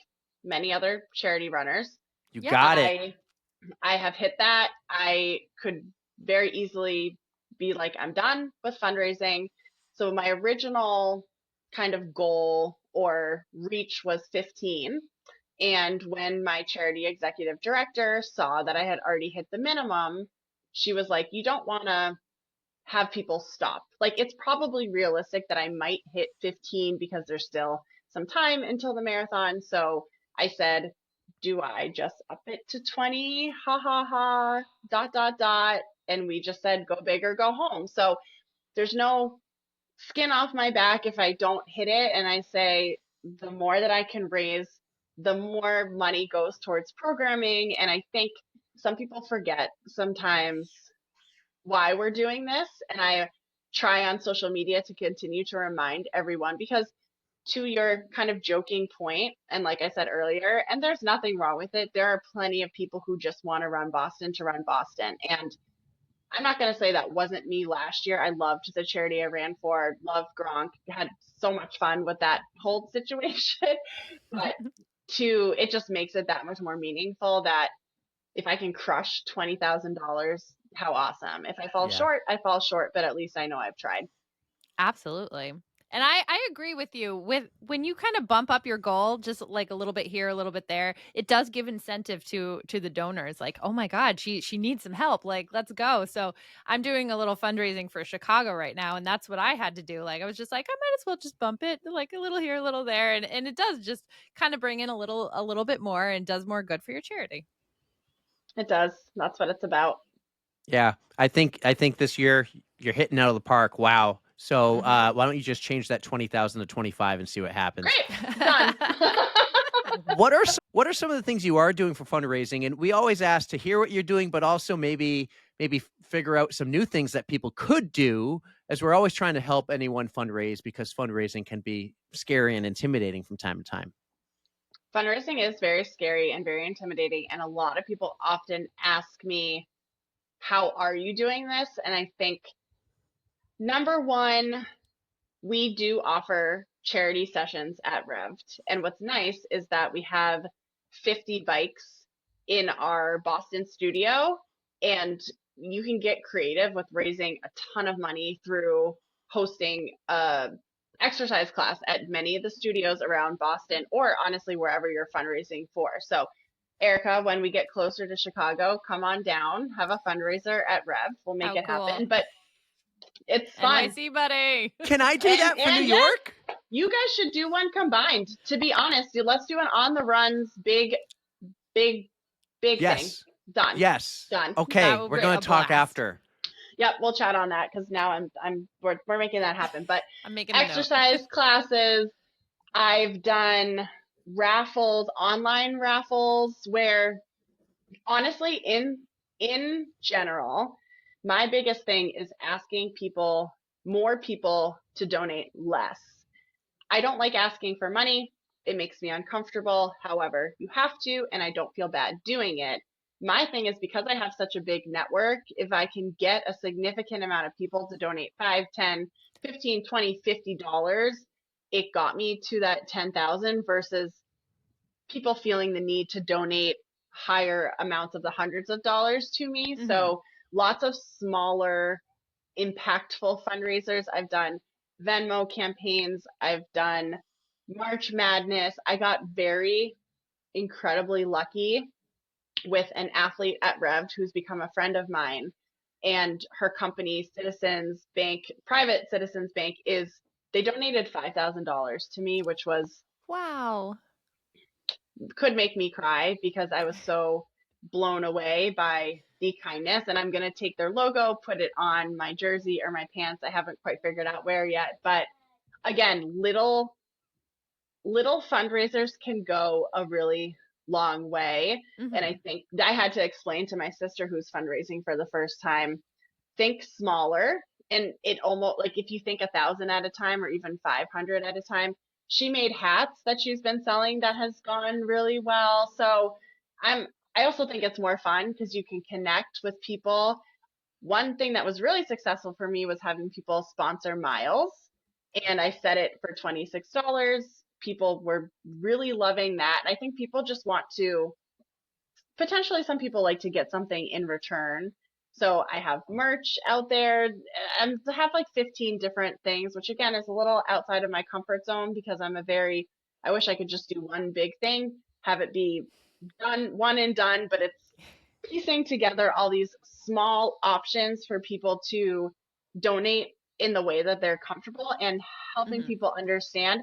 many other charity runners. You got it. I have hit that. I could very easily be like, I'm done with fundraising. So my original kind of goal or reach was 15. And when my charity executive director saw that I had already hit the minimum, she was like, you don't want to have people stop. Like, it's probably realistic that I might hit 15 because there's still some time until the marathon. So I said, do I just up it to 20? Ha ha ha, dot, dot, dot. And we just said, go big or go home. So there's no skin off my back if I don't hit it. And I say, the more that I can raise, the more money goes towards programming. And I think some people forget sometimes why we're doing this. And try on social media to continue to remind everyone, because to your kind of joking point, and like I said earlier, and there's nothing wrong with it, there are plenty of people who just want to run Boston to run Boston. And I'm not going to say that wasn't me last year. I loved the charity I ran for, loved Gronk, had so much fun with that whole situation. But it just makes it that much more meaningful that if I can crush $20,000, how awesome. If I fall short, I fall short, but at least I know I've tried. Absolutely. And I agree with you. With when you kind of bump up your goal just like a little bit here, a little bit there, it does give incentive to the donors. Like, oh my God, she needs some help. Like, let's go. So I'm doing a little fundraising for Chicago right now, and that's what I had to do. Like, I was just like, I might as well just bump it like a little here, a little there, and it does just kind of bring in a little bit more and does more good for your charity. It does. That's what it's about. Yeah, I think this year you're hitting out of the park. Wow. So why don't you just change that 20,000 to 25 and see what happens? Great. Done. What are some of the things you are doing for fundraising? And we always ask to hear what you're doing, but also maybe figure out some new things that people could do, as we're always trying to help anyone fundraise, because fundraising can be scary and intimidating from time to time. Fundraising is very scary and very intimidating. And a lot of people often ask me, how are you doing this? And I think, number one, we do offer charity sessions at Rev'd. And what's nice is that we have 50 bikes in our Boston studio, and you can get creative with raising a ton of money through hosting a exercise class at many of the studios around Boston, or honestly, wherever you're fundraising for. So Erica, when we get closer to Chicago, come on down, have a fundraiser at Rev. We'll make it happen. But it's fun. NYC, buddy. Can I do that for New York? You guys should do one combined. To be honest, let's do an on the runs big thing. Done. Yes. Done. Okay, we're going to talk after. Yep, we'll chat on that, because now we're making that happen. But I'm making exercise classes. I've done raffles, online raffles, where honestly, in general, my biggest thing is asking more people to donate less. I don't like asking for money. It makes me uncomfortable. However, you have to, and I don't feel bad doing it. My thing is, because I have such a big network, if I can get a significant amount of people to donate $5, $10, $15, $20, $50, it got me to that 10,000 versus people feeling the need to donate higher amounts of the hundreds of dollars to me. Mm-hmm. So lots of smaller, impactful fundraisers. I've done Venmo campaigns. I've done March Madness. I got very incredibly lucky with an athlete at Rev'd who's become a friend of mine, and her company, Citizens Bank, private Citizens Bank, they donated $5,000 to me, which was wow. Could make me cry, because I was so blown away by the kindness. And I'm going to take their logo, put it on my jersey or my pants. I haven't quite figured out where yet. But again, little fundraisers can go a really long way. Mm-hmm. And I think I had to explain to my sister, who's fundraising for the first time, think smaller. And it almost, like, if you think 1,000 at a time or even 500 at a time. She made hats that she's been selling that has gone really well. So I also think it's more fun because you can connect with people. One thing that was really successful for me was having people sponsor miles, and I set it for $26. People were really loving that. I think people just want to, potentially some people like to get something in return. So I have merch out there, and I have like 15 different things, which again is a little outside of my comfort zone, because I wish I could just do one big thing, have it be done, one and done, but it's piecing together all these small options for people to donate in the way that they're comfortable, and helping people understand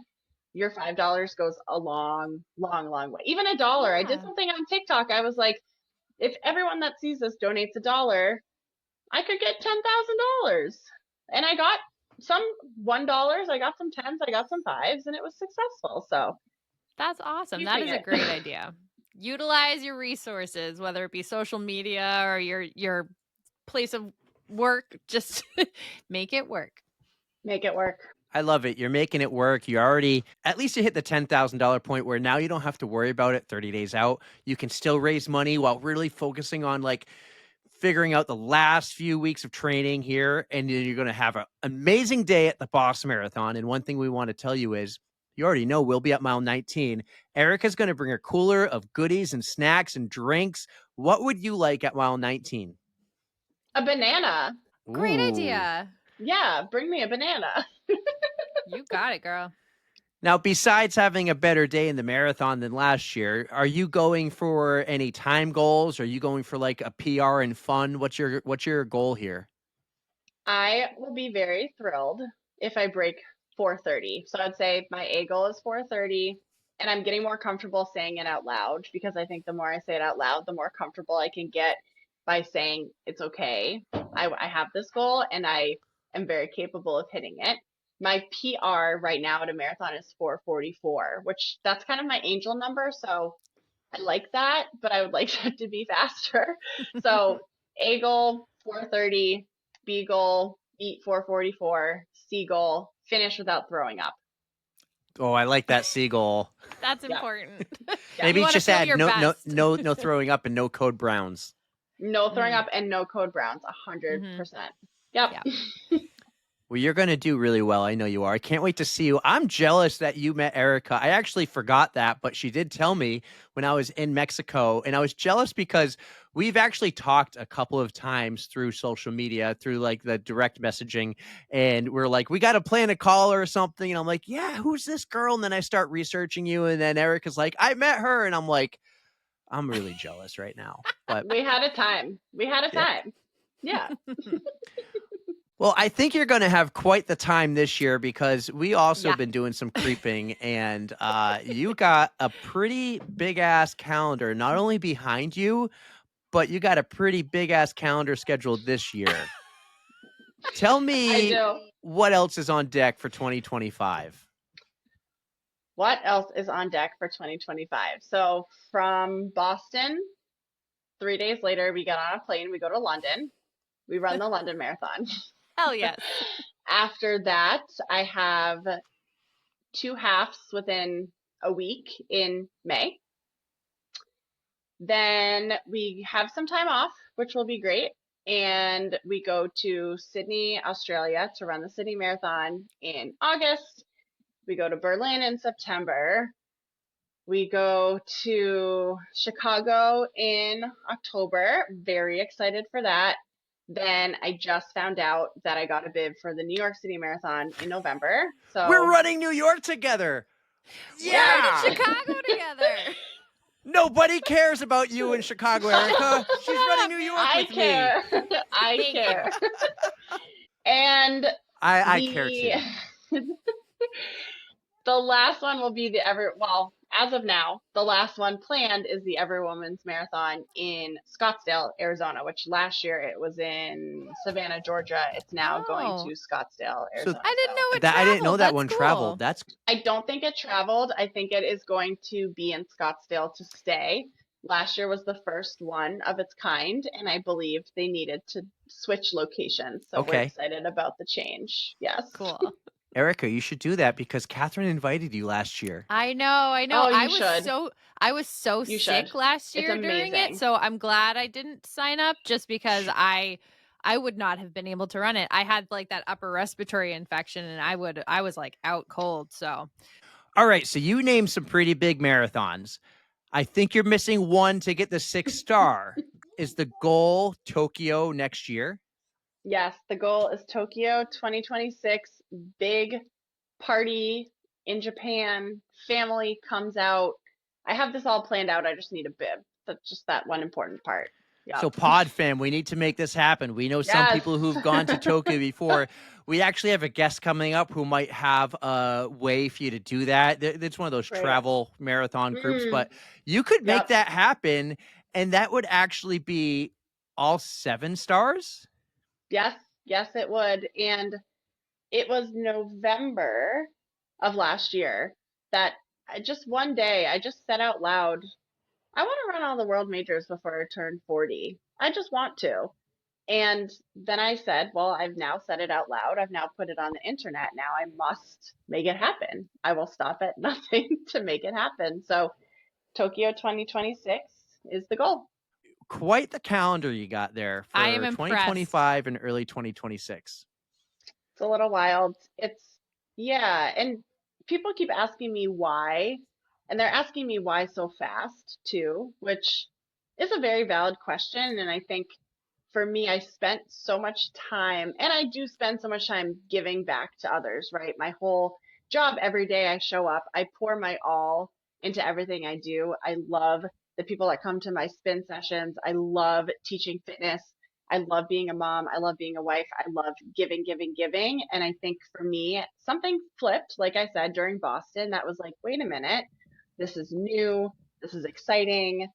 your $5 goes a long, long, long way. Even $1. Yeah. I did something on TikTok. I was like, if everyone that sees this donates $1, I could get $10,000. And I got some $1, I got some 10s, I got some 5s, and it was successful. So that's awesome. That is a great idea. Utilize your resources, whether it be social media or your place of work. Just make it work. Make it work. I love it. You're making it work. You already, at least you hit the $10,000 point where now you don't have to worry about it 30 days out. You can still raise money while really focusing on like figuring out the last few weeks of training here. And then you're going to have an amazing day at the Boston Marathon. And one thing we want to tell you is you already know we'll be at mile 19. Erica's going to bring a cooler of goodies and snacks and drinks. What would you like at mile 19? A banana. Great Ooh. idea. Yeah, bring me a banana. You got it, girl. Now, besides having a better day in the marathon than last year, are you going for any time goals? Are you going for like a PR and fun? What's your goal here? I will be very thrilled if I break 4:30. So I'd say my A goal is 4:30, and I'm getting more comfortable saying it out loud because I think the more I say it out loud, the more comfortable I can get by saying it's okay. I have this goal and I am very capable of hitting it. My PR right now at a marathon is 4:44, which that's kind of my angel number. So I like that, but I would like that to be faster. So A goal, 4:30, B goal, beat 4:44, C goal, finish without throwing up. Oh, I like that seagull. That's Yeah. important. Maybe You wanna just feel add your no best. throwing up and no code browns. No throwing up and no code browns, 100%. Yep. Well, you're going to do really well. I know you are. I can't wait to see you. I'm jealous that you met Erica. I actually forgot that, but she did tell me when I was in Mexico, and I was jealous because we've actually talked a couple of times through social media, through like the direct messaging, and we're like, we got to plan a call or something. And I'm like, yeah, who's this girl? And then I start researching you, and then Erica's like, I met her, and I'm like, I'm really jealous right now. But We had a time. Yeah. well, I think you're going to have quite the time this year because we also Yeah. been doing some creeping, and you got a pretty big ass calendar, not only behind you, but you got a pretty big ass calendar scheduled this year. Tell I me do. what else is on deck for 2025. What else is on deck for 2025? So from Boston, 3 days later, we get on a plane. We go to London. We run the London Marathon. Hell yes. After that, I have 2 halves within a week in May. Then we have some time off, which will be great. And we go to Sydney, Australia to run the Sydney Marathon in August. We go to Berlin in September. We go to Chicago in October. Very excited for that. Then I just found out that I got a bid for the New York City Marathon in November. So We're running New York together. We're Yeah. in Chicago together. Nobody cares about you in Chicago, Erica. She's running New York I with care. me. I Thank care. And I care too. the last one will be as of now, the last one planned is the Every Woman's Marathon in Scottsdale, Arizona, which last year it was in Savannah, Georgia. It's now going to Scottsdale, Arizona. I didn't know it I didn't know traveled. that That's one cool. traveled. That's I don't think it traveled. I think it is going to be in Scottsdale to stay. Last year was the first one of its kind, and I believe they needed to switch locations. So we're okay. excited about the change. Yes. Cool. Erica, you should do that because Catherine invited you last year. I know. Oh, I you should. was so You sick should. last It's year during it, amazing. so I'm glad I didn't sign up just because I would not have been able to run it. I had like that upper respiratory infection and I was like out cold, so. All right, so you named some pretty big marathons. I think you're missing one to get the 6-star. Is the goal Tokyo next year? Yes, the goal is Tokyo 2026, big party in Japan, family comes out. I have this all planned out. I just need a bib. That's just that one important part. Yep. So Pod Fam, we need to make this happen. We know some Yes. people who've gone to Tokyo before. We actually have a guest coming up who might have a way for you to do that. It's one of those Great. travel marathon groups, Mm. but you could make Yep. that happen, and that would actually be all 7 stars? Yes, it would. And it was November of last year that one day I just said out loud, I want to run all the world majors before I turn 40. I just want to. And then I said, well, I've now said it out loud. I've now put it on the internet. Now I must make it happen. I will stop at nothing to make it happen. So Tokyo 2026 is the goal. Quite the calendar you got there I am for impressed. 2025 and early 2026. It's a little wild. Yeah. And people keep asking me why, and they're asking me why so fast too, which is a very valid question. And I think for me, I spent so much time, and I do spend so much time giving back to others, right? My whole job, every day I show up, I pour my all into everything I do. I love the people that come to my spin sessions. I love teaching fitness. I love being a mom. I love being a wife. I love giving, giving, giving. And I think for me, something flipped, like I said, during Boston, that was like, wait a minute, this is new. This is exciting.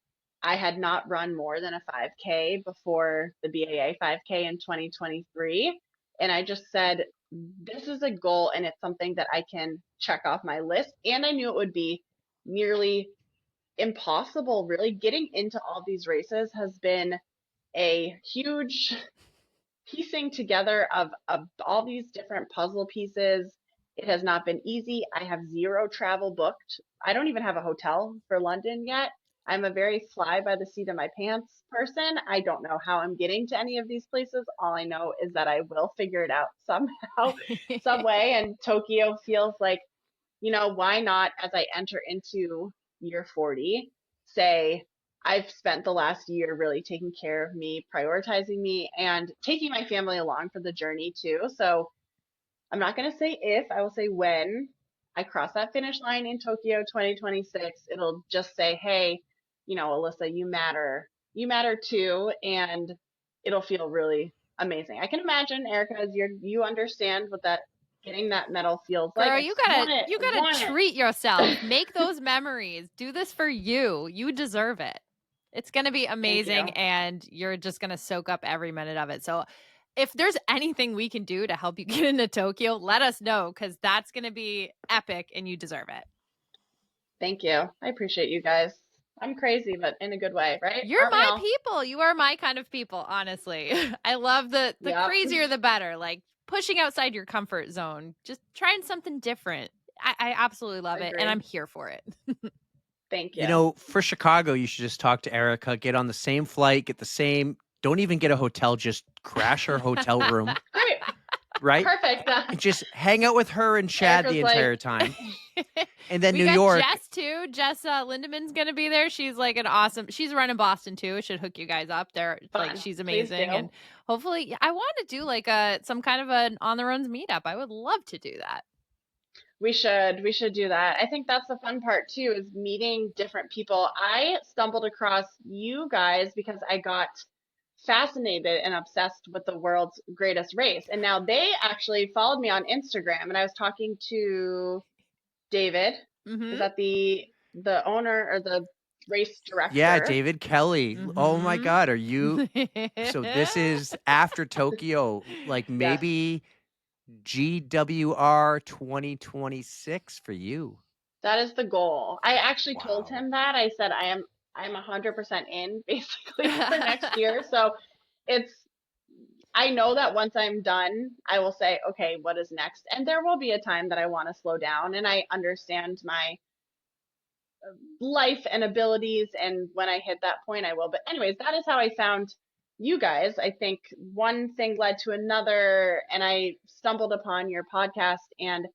I had not run more than a 5K before the BAA 5K in 2023. And I just said, this is a goal and it's something that I can check off my list. And I knew it would be nearly impossible. Really getting into all these races has been a huge piecing together of all these different puzzle pieces. It has not been easy. I have zero travel booked. I don't even have a hotel for London yet. I'm a very fly by the seat of my pants person. I don't know how I'm getting to any of these places. All I know is that I will figure it out somehow, some way. And Tokyo feels like, why not, as I enter into year 40, say, I've spent the last year really taking care of me, prioritizing me, and taking my family along for the journey too. So I'm not going to say if, I will say when I cross that finish line in Tokyo 2026, it'll just say, hey, Alyssa, you matter. You matter too. And it'll feel really amazing. I can imagine, Erica, as you understand what that getting that medal feels like. Girl, I you just want gotta it. you I want gotta it. treat yourself. Make those memories. Do this for you. You deserve it. It's gonna be Thank amazing, you. and you're just gonna soak up every minute of it. So, if there's anything we can do to help you get into Tokyo, let us know because that's gonna be epic, and you deserve it. Thank you. I appreciate you guys. I'm crazy, but in a good way, right? You're Aren't we my all? people. You are my kind of people, honestly. I love the Yep. crazier the better. Like pushing outside your comfort zone, just trying something different. I absolutely love it, and Agree. I'm here for it. Thank You you. know, for Chicago, you should just talk to Erica, get on the same flight, don't even get a hotel, just crash her hotel room, Great. right? Perfect. And just hang out with her and Chad the Erica's like, entire time. And then We New got York, Jess too. Jess Lindemann's gonna be there. She's like an awesome. She's running Boston too. Should hook you guys up. They're like fun. she's Please amazing, do. and hopefully, I want to do like some kind of an on the runs meetup. I would love to do that. We should do that. I think that's the fun part too, is meeting different people. I stumbled across you guys because I got fascinated and obsessed with the world's greatest race. And now they actually followed me on Instagram, and I was talking to David. Mm-hmm. Is that the owner or the race director? yeah, David Kelly. Oh my Mhm. God, are you? So this is after Tokyo, like Yes. maybe GWR 2026 for you. That is the goal. I actually told Wow. him that. I said I'm 100% in basically for next year. So it's I know that once I'm done, I will say, okay, what is next? And there will be a time that I want to slow down, and I understand my life and abilities, and when I hit that point I will. But anyways, that is how I found you guys. I think one thing led to another, and I stumbled upon your podcast and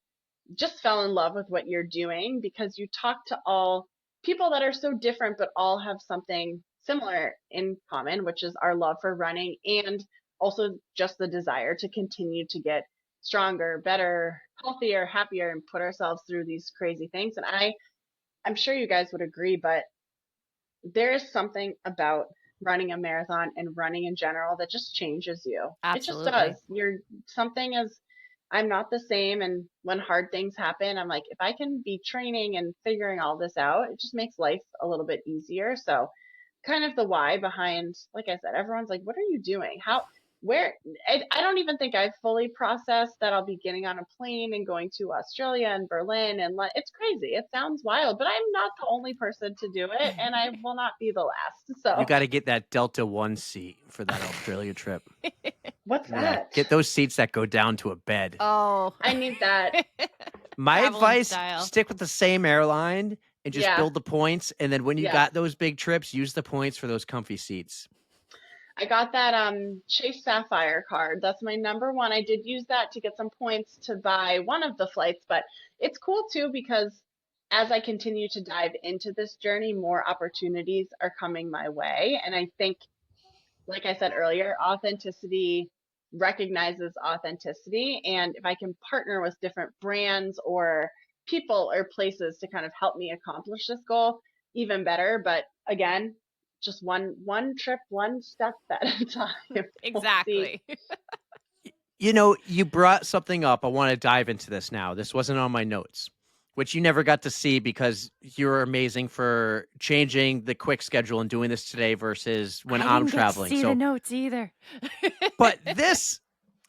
just fell in love with what you're doing because you talk to all people that are so different but all have something similar in common, which is our love for running and also just the desire to continue to get stronger, better, healthier, happier, and put ourselves through these crazy things. And I'm sure you guys would agree, but there is something about running a marathon and running in general that just changes you. It just Absolutely. does. You're something as I'm not the same. And when hard things happen, I'm like, if I can be training and figuring all this out, it just makes life a little bit easier. So kind of the why behind, like I said, everyone's like, what are you doing? I don't even think I've fully processed that I'll be getting on a plane and going to Australia and Berlin and it's crazy. It sounds wild, but I'm not the only person to do it, and I will not be the last. So You got to get that Delta One seat for that Australia trip. what's Yeah, that? get those seats that go down to a bed. Oh, I need that. My Traveling advice: style. stick with the same airline and just build the points. And then when you got those big trips, use the points for those comfy seats. I got that Chase Sapphire card. That's my number one. I did use that to get some points to buy one of the flights, but it's cool too because as I continue to dive into this journey, more opportunities are coming my way. And I think, like I said earlier, authenticity recognizes authenticity. And if I can partner with different brands or people or places to kind of help me accomplish this goal, even better. But again, just one trip, one step at a time. Exactly. You know, you brought something up. I want to dive into this now. This wasn't on my notes, which you never got to see because you're amazing for changing the quick schedule and doing this today versus when I'm traveling. I didn't get to see the notes either. But this,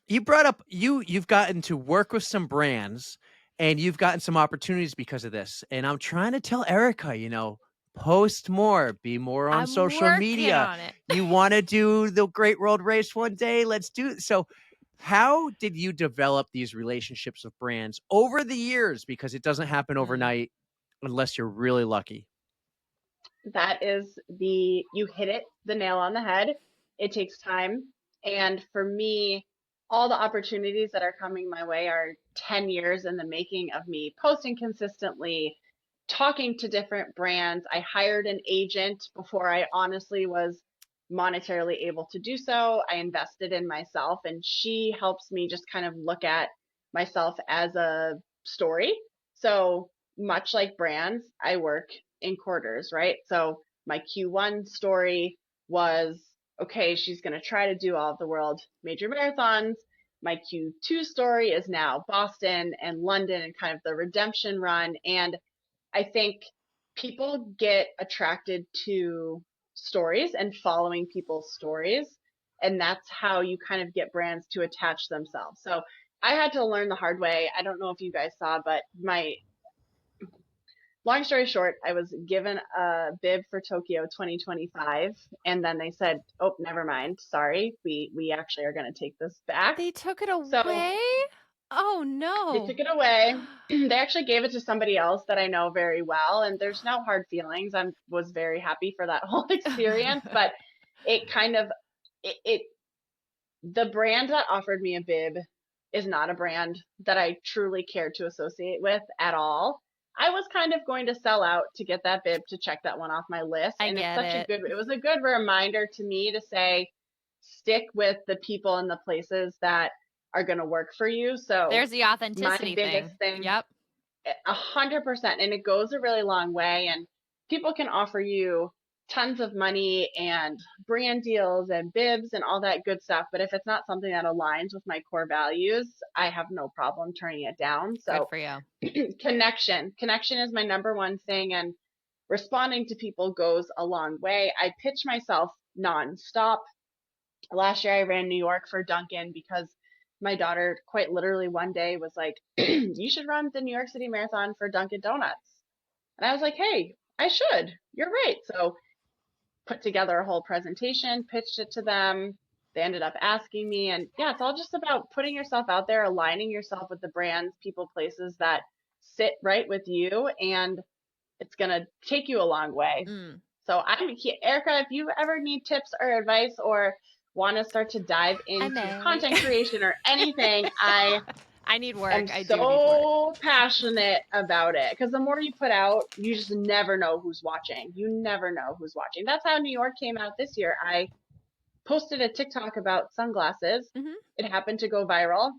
you brought up, you've gotten to work with some brands and you've gotten some opportunities because of this. And I'm trying to tell Erica, you know, post more, be more on social media. On it. You want to do the Great World Race one day? Let's do it. So how did you develop these relationships with brands over the years? Because it doesn't happen overnight unless you're really lucky. That is you hit the nail on the head. It takes time. And for me, all the opportunities that are coming my way are 10 years in the making of me posting consistently, talking to different brands. I hired an agent before I honestly was monetarily able to do so. I invested in myself, and she helps me just kind of look at myself as a story. So much like brands, I work in quarters, right? So my Q1 story was, okay, she's going to try to do all of the world major marathons. My Q2 story is now Boston and London and kind of the redemption run. And I think people get attracted to stories and following people's stories. And that's how you kind of get brands to attach themselves. So I had to learn the hard way. I don't know if you guys saw, but long story short, I was given a bib for Tokyo 2025, and then they said, "Oh, never mind. Sorry, we actually are going to take this back." They took it away? So, oh no. They took it away. They actually gave it to somebody else that I know very well, and there's no hard feelings. I was very happy for that whole experience, but it kind of the brand that offered me a bib is not a brand that I truly cared to associate with at all. I was kind of going to sell out to get that bib to check that one off my list. And it was a good reminder to me to say, stick with the people and the places that are going to work for you. So there's the authenticity my biggest thing. Yep. 100%. And it goes a really long way. And people can offer you tons of money and brand deals and bibs and all that good stuff. But if it's not something that aligns with my core values, I have no problem turning it down. So good for you. Connection is my number one thing. And responding to people goes a long way. I pitch myself nonstop. Last year I ran New York for Dunkin' because my daughter quite literally one day was like, you should run the New York City Marathon for Dunkin' Donuts. And I was like, hey, I should. You're right. So put together a whole presentation, pitched it to them. They ended up asking me. And yeah, it's all just about putting yourself out there, aligning yourself with the brands, people, places that sit right with you. And it's going to take you a long way. So I'm here. Erica, if you ever need tips or advice or want to start to dive into content creation or anything, I need work. I'm so passionate about it because the more you put out, you just never know who's watching. You never know who's watching. That's how New York came out this year. I posted a TikTok about sunglasses. It happened to go viral,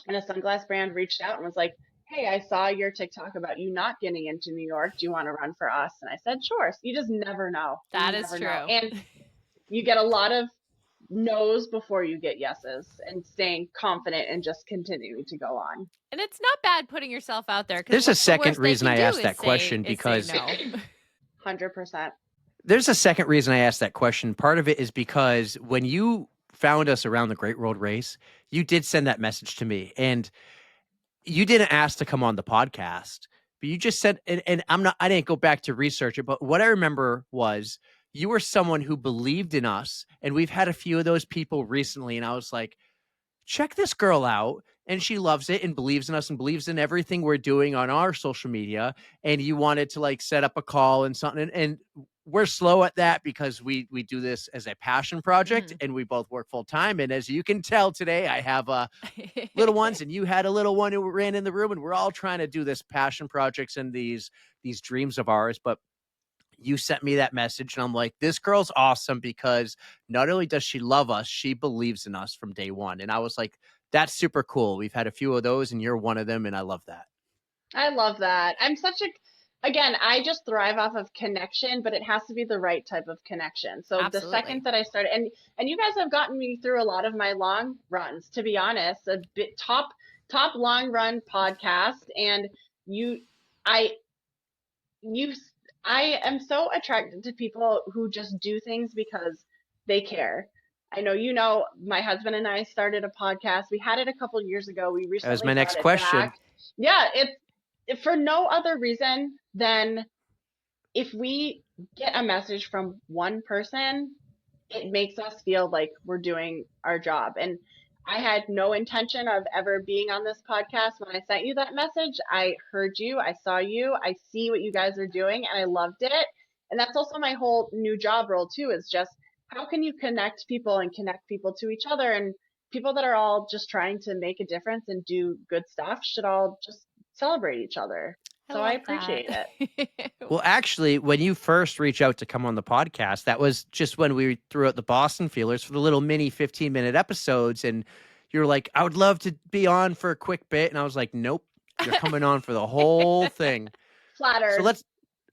and a sunglass brand reached out and was like, hey, I saw your TikTok about you not getting into New York. Do you want to run for us? And I said, sure. So you just never know. That is true. And you get a lot of no's before you get yeses, and staying confident and just continuing to go on. And it's not bad putting yourself out there. There's a second reason I asked that question because 100%. There's a second reason I asked that question. Part of it is because when you found us around the Great Road Race, you did send that message to me, and you didn't ask to come on the podcast, but you just said, and I didn't go back to research it, but what I remember was you were someone who believed in us, and we've had a few of those people recently, and I was like, check this girl out. And she loves it and believes in us and believes in everything we're doing on our social media. And you wanted to like set up a call and something. And we're slow at that because we do this as a passion project and we both work full time. And as you can tell today, I have little ones and you had a little one who ran in the room, and we're all trying to do this passion projects and these dreams of ours. But you sent me that message and I'm like, this girl's awesome because not only does she love us, she believes in us from day one. And I was like, that's super cool. We've had a few of those and you're one of them. And I love that. I love that. Again, I just thrive off of connection, but it has to be the right type of connection. So Absolutely. the second that I started, and you guys have gotten me through a lot of my long runs, to be honest, a bit top long run podcast. And I am so attracted to people who just do things because they care. I know, my husband and I started a podcast. We had it a couple years ago. We recently That was my next brought it question. back. Yeah, it's for no other reason than if we get a message from one person, it makes us feel like we're doing our job. And I had no intention of ever being on this podcast. When I sent you that message, I heard you, I saw you, I see what you guys are doing, and I loved it. And that's also my whole new job role too, is just how can you connect people and connect people to each other, and people that are all just trying to make a difference and do good stuff should all just celebrate each other. So I appreciate it. Well, actually, when you first reached out to come on the podcast, that was just when we threw out the Boston feelers for the little mini 15-minute episodes. And you were like, I would love to be on for a quick bit. And I was like, nope, you're coming on for the whole thing. Flattered.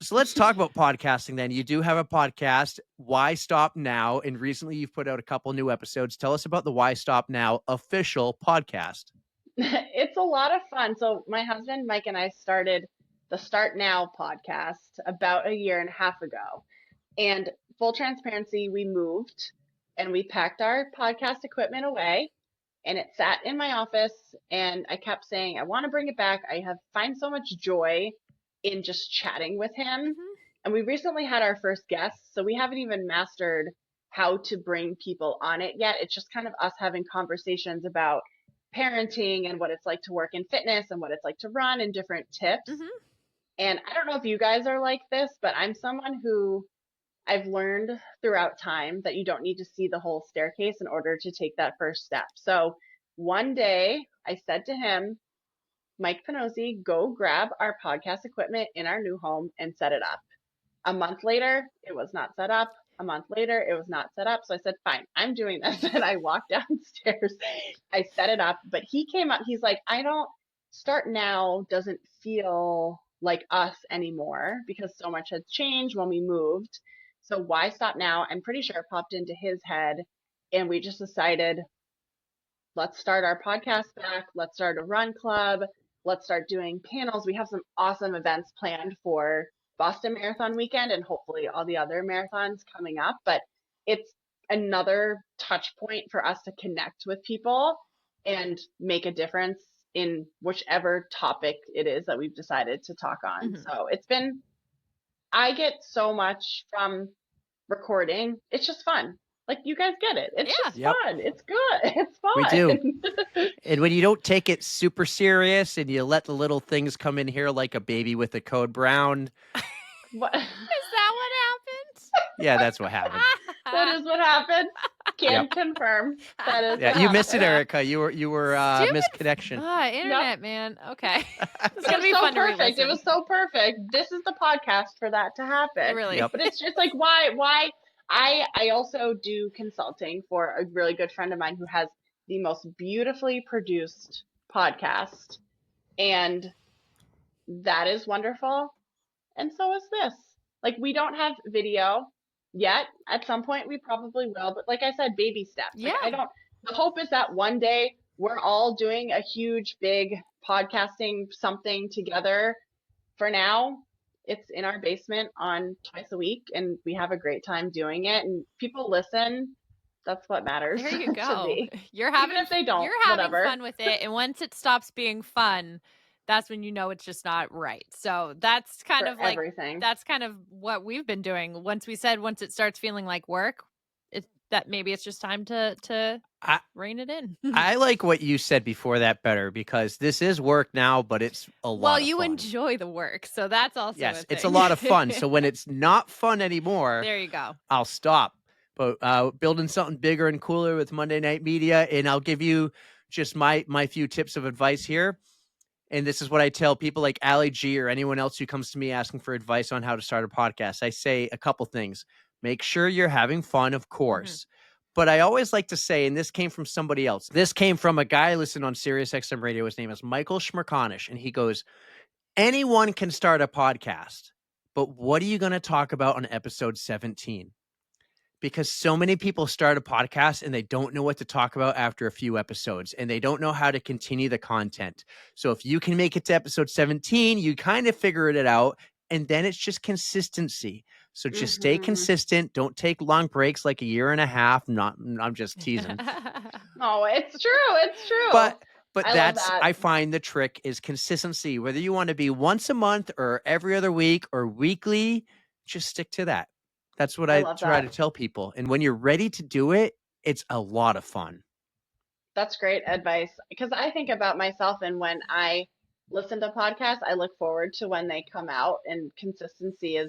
So let's talk about podcasting then. You do have a podcast, Why Stop Now? And recently you've put out a couple new episodes. Tell us about the Why Stop Now official podcast. It's a lot of fun. So my husband, Mike, and I started the Start Now podcast about a year and a half ago. And full transparency, we moved and we packed our podcast equipment away, and it sat in my office, and I kept saying, I want to bring it back. I find so much joy in just chatting with him. And we recently had our first guest, so we haven't even mastered how to bring people on it yet. It's just kind of us having conversations about parenting and what it's like to work in fitness and what it's like to run and different tips. And I don't know if you guys are like this, but I'm someone who I've learned throughout time that you don't need to see the whole staircase in order to take that first step. So one day I said to him, Mike Pannozzi, go grab our podcast equipment in our new home and set it up. A month later, it was not set up. A month later, it was not set up. So I said, fine, I'm doing this. And I walked downstairs. I set it up. But he came up. He's like, Start Now doesn't feel like us anymore because so much had changed when we moved. So why stop now? I'm pretty sure it popped into his head. And we just decided, let's start our podcast back. Let's start a run club. Let's start doing panels. We have some awesome events planned for Boston Marathon weekend and hopefully all the other marathons coming up. But it's another touch point for us to connect with people and make a difference in whichever topic it is that we've decided to talk on. So I get so much from recording. It's just fun. Like, you guys get it. It's just fun. It's good. It's fun. We do. And when you don't take it super serious and you let the little things come in here like a baby with a code brown. What? Is that what happened? Yeah, that's what happened. That is what happened. Can confirm. That is. Yeah, you missed it, Erica. You were misconnection. Internet, man. Okay. It's It gonna be was so fun to perfect. re-listen. It was so perfect. This is the podcast for that to happen. It really. Yep. But it's just like, why? I also do consulting for a really good friend of mine who has the most beautifully produced podcast, and that is wonderful. And so is this. Like, we don't have video yet. At some point we probably will, but like I said, baby steps. Like, the hope is that one day we're all doing a huge, big podcasting something together. For now, it's in our basement on twice a week, and we have a great time doing it, and people listen. That's what matters. There you to go. me. You're having Even if they don't, you're having whatever. fun with it, and once it stops being fun, that's when you know it's just not right. So that's kind For of like everything. that's kind of what we've been doing. Once it starts feeling like work, that maybe it's just time to I rein it in. I like what you said before that better because this is work now, but it's a lot Well, of you fun. enjoy the work, so that's also Yes, a it's a thing. lot of fun. So when it's not fun anymore, There you go. I'll stop. But building something bigger and cooler with Monday Night Media, and I'll give you just my few tips of advice here. And this is what I tell people like Ali G or anyone else who comes to me asking for advice on how to start a podcast. I say a couple things. Make sure you're having fun, of course. But I always like to say, and this came from somebody else. This came from a guy listening on Sirius XM radio. His name is Michael Schmerkanish. And he goes, anyone can start a podcast, but what are you going to talk about on episode 17? Because so many people start a podcast and they don't know what to talk about after a few episodes and they don't know how to continue the content. So if you can make it to episode 17, you kind of figure it out. And then it's just consistency. So just stay consistent. Don't take long breaks like a year and a half. I'm just teasing. Oh, it's true. It's true. But I love that. I find the trick is consistency. Whether you want to be once a month or every other week or weekly, just stick to that. That's what I try to tell people. And when you're ready to do it, it's a lot of fun. That's great advice. Because I think about myself, and when I listen to podcasts, I look forward to when they come out, and consistency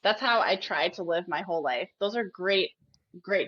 that's how I try to live my whole life. Those are great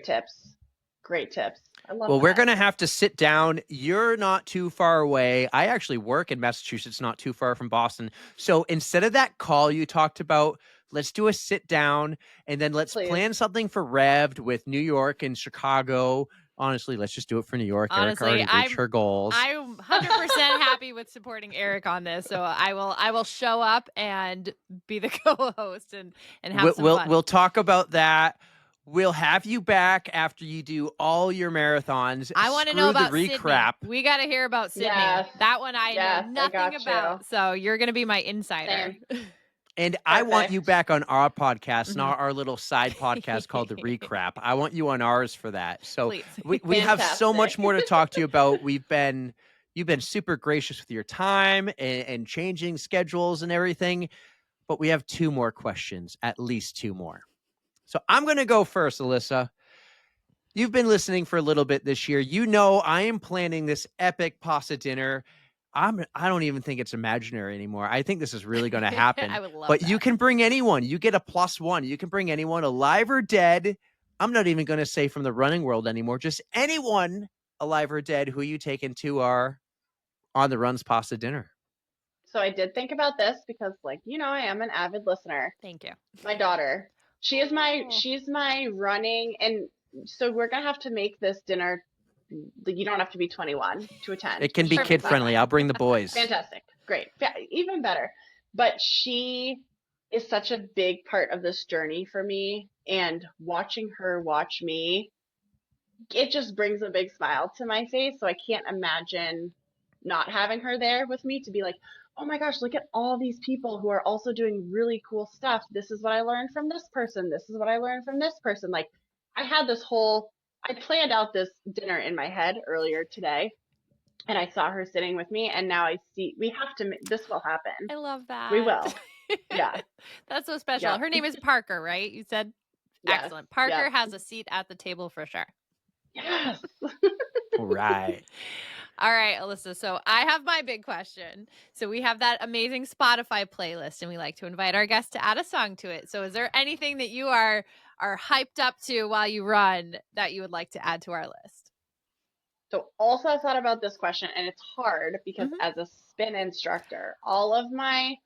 tips. Great tips. I love Well, that. we're going to have to sit down. You're not too far away. I actually work in Massachusetts, not too far from Boston. So instead of that call you talked about, let's do a sit down and then let's plan something for Rev'd with New York and Chicago. Honestly, let's just do it for New York. Honestly, Eric already reached her goals. I'm 100% happy with supporting Eric on this. So I will show up and be the co-host and have some fun. We'll talk about that. We'll have you back after you do all your marathons. I want to know about the recrap. Sydney. We got to hear about Sydney. Yes. That one I know nothing about. So you're going to be my insider. And I want you back on our podcast, not our little side podcast called The Recrap. I want you on ours for that. So we have so much more to talk to you about. You've been super gracious with your time and changing schedules and everything. But we have 2 more questions, at least 2 more. So I'm going to go first, Alyssa. You've been listening for a little bit this year. You know I am planning this epic pasta dinner. I don't even think it's imaginary anymore. I think this is really going to happen. I would love but that. You can bring anyone. You get a +1. You can bring anyone, alive or dead. I'm not even going to say from the running world anymore. Just anyone, alive or dead, who you take into our On the Runs pasta dinner. So I did think about this because, like, I am an avid listener. Thank you. My daughter, she's my running, and so we're gonna have to make this dinner. You don't have to be 21 to attend. It can be kid friendly. I'll bring the boys. Fantastic. Great. Even better. But she is such a big part of this journey for me, and watching her watch me, it just brings a big smile to my face. So I can't imagine not having her there with me to be like, oh my gosh, look at all these people who are also doing really cool stuff. This is what I learned from this person. This is what I learned from this person. Like, I planned out this dinner in my head earlier today, and I saw her sitting with me, and now I see this will happen. I love that. We will. Yeah. That's so special. Yeah. Her name is Parker, right? You said? Yes. Excellent. Parker has a seat at the table for sure. Yes. Right. All right, Alyssa. So I have my big question. So we have that amazing Spotify playlist, and we like to invite our guests to add a song to it. So is there anything that you are hyped up to while you run that you would like to add to our list? So also I thought about this question, and it's hard because as a spin instructor, all of my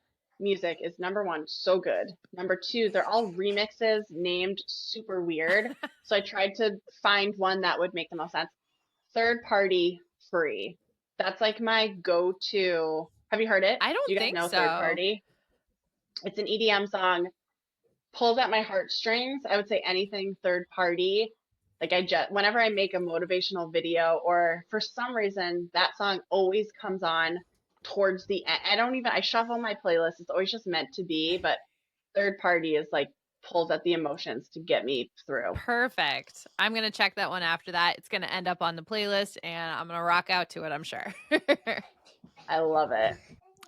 music is, number 1, so good. Number 2, they're all remixes named super weird. So I tried to find one that would make the most sense. Third party free. That's like my go-to. Have you heard it? I don't Do you guys think know so. Third Party? It's an EDM song. Pulls at my heartstrings. I would say anything third party. Like, whenever I make a motivational video, or for some reason that song always comes on towards the end. I shuffle my playlist. It's always just meant to be, but Third Party is like pulls at the emotions to get me through. Perfect. I'm going to check that one after that. It's going to end up on the playlist and I'm going to rock out to it, I'm sure. I love it.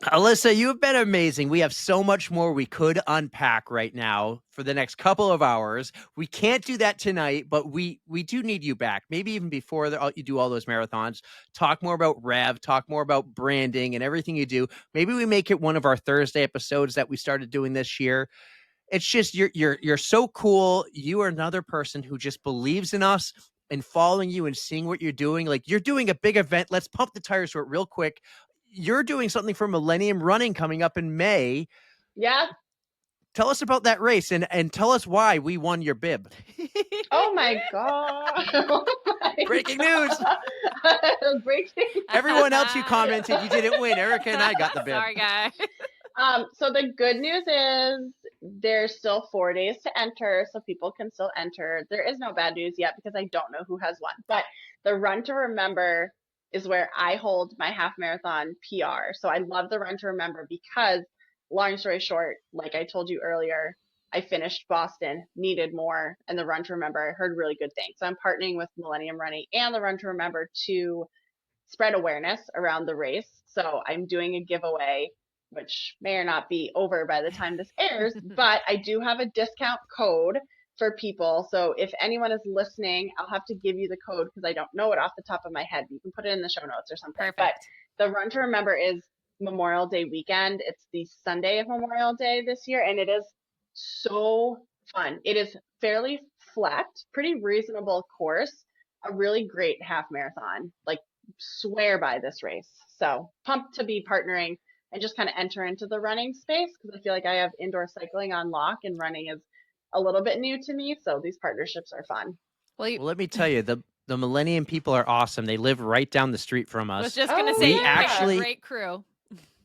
Alyssa, you have been amazing. We have so much more we could unpack right now for the next couple of hours. We can't do that tonight, but we do need you back. Maybe even before you do all those marathons. Talk more about Rev, talk more about branding and everything you do. Maybe we make it one of our Thursday episodes that we started doing this year. It's just you're so cool. You are another person who just believes in us and following you and seeing what you're doing. Like, you're doing a big event. Let's pump the tires for it real quick. You're doing something for Millennium Running coming up in May. Yeah. Tell us about that race and tell us why we won your bib. Oh my God. Oh my Breaking God. news. Breaking. Everyone else who commented, you didn't win. Erica and I got the bib. Sorry, guys. So the good news is there's still 4 days to enter, so people can still enter. There is no bad news yet because I don't know who has won. But the Run to Remember is where I hold my half marathon PR. So I love the Run to Remember because, long story short, like I told you earlier, I finished Boston, needed more, and the Run to Remember, I heard really good things. So I'm partnering with Millennium Running and the Run to Remember to spread awareness around the race. So I'm doing a giveaway, which may or not be over by the time this airs, but I do have a discount code for people. So if anyone is listening, I'll have to give you the code because I don't know it off the top of my head. You can put it in the show notes or something. Perfect. But the Run to Remember is Memorial Day weekend. It's the Sunday of Memorial Day this year, and it is so fun. It is fairly flat, pretty reasonable course, a really great half marathon. Like, swear by this race. So pumped to be partnering and just kind of enter into the running space because I feel like I have indoor cycling on lock and running is a little bit new to me. So these partnerships are fun. Well, Let me tell you, the Millennium people are awesome. They live right down the street from I was us. just going to Oh, say, We you picked actually- a great crew.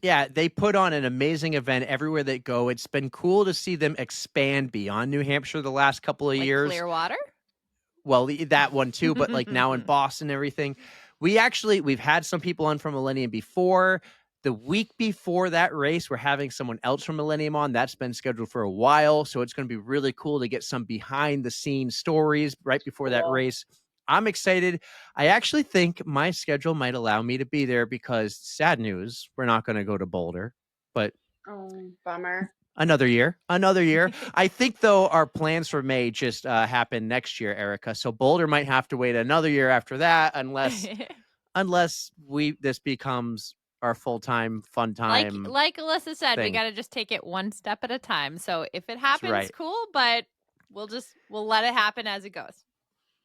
Yeah, they put on an amazing event everywhere they go. It's been cool to see them expand beyond New Hampshire the last couple of Like years. Clearwater? Well, that one too, but like now in Boston and everything. We've had some people on from Millennium before. The week before that race, we're having someone else from Millennium on. That's been scheduled for a while. So it's going to be really cool to get some behind the scenes stories right before that Cool. race. I'm excited. I actually think my schedule might allow me to be there because, sad news, we're not going to go to Boulder, but Oh, bummer. another year. I think, though, our plans for May just happen next year, Erica. So Boulder might have to wait another year after that unless this becomes our full-time fun time. Like Alyssa said, we thing. got to just take it one step at a time. So if it happens, right. cool, but we'll let it happen as it goes.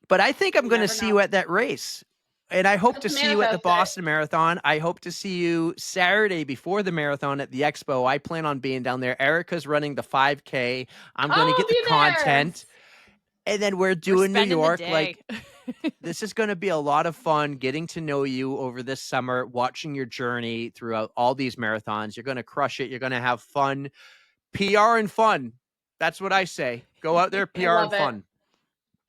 But I think I'm You going to never see know. you at that race. And I hope Let's to see you at the manifest it. Boston Marathon. I hope to see you Saturday before the marathon at the Expo. I plan on being down there. Erica's running the 5K. I'm going to I'll get the be there. content. And then we're We're doing New spending the York. day. Like, this is going to be a lot of fun getting to know you over this summer, watching your journey throughout all these marathons. You're going to crush it. You're going to have fun. PR and fun. That's what I say. Go out there, PR and love it. fun.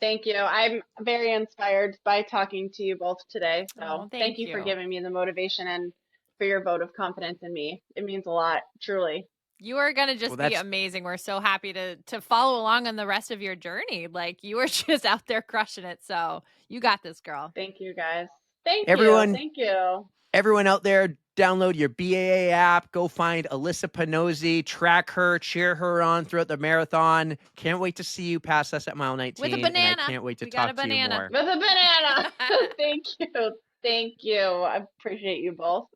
Thank you. I'm very inspired by talking to you both today. So Oh, thank thank you for you. giving me the motivation and for your vote of confidence in me. It means a lot, truly. You are going to just Well, be that's- amazing. We're so happy to follow along on the rest of your journey. Like, you are just out there crushing it. So you got this, girl. Thank you, guys. Thank Everyone- you. Thank you. Everyone out there, download your BAA app. Go find Alyssa Pannozzi. Track her, cheer her on throughout the marathon. Can't wait to see you pass us at mile 19. With a and banana. I can't wait to We got a talk to you banana. more. With a banana. Thank you. Thank you. I appreciate you both.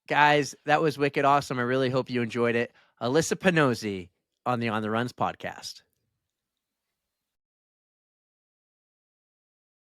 Guys, that was wicked awesome. I really hope you enjoyed it. Alyssa Pannozzi on the On the Runs podcast.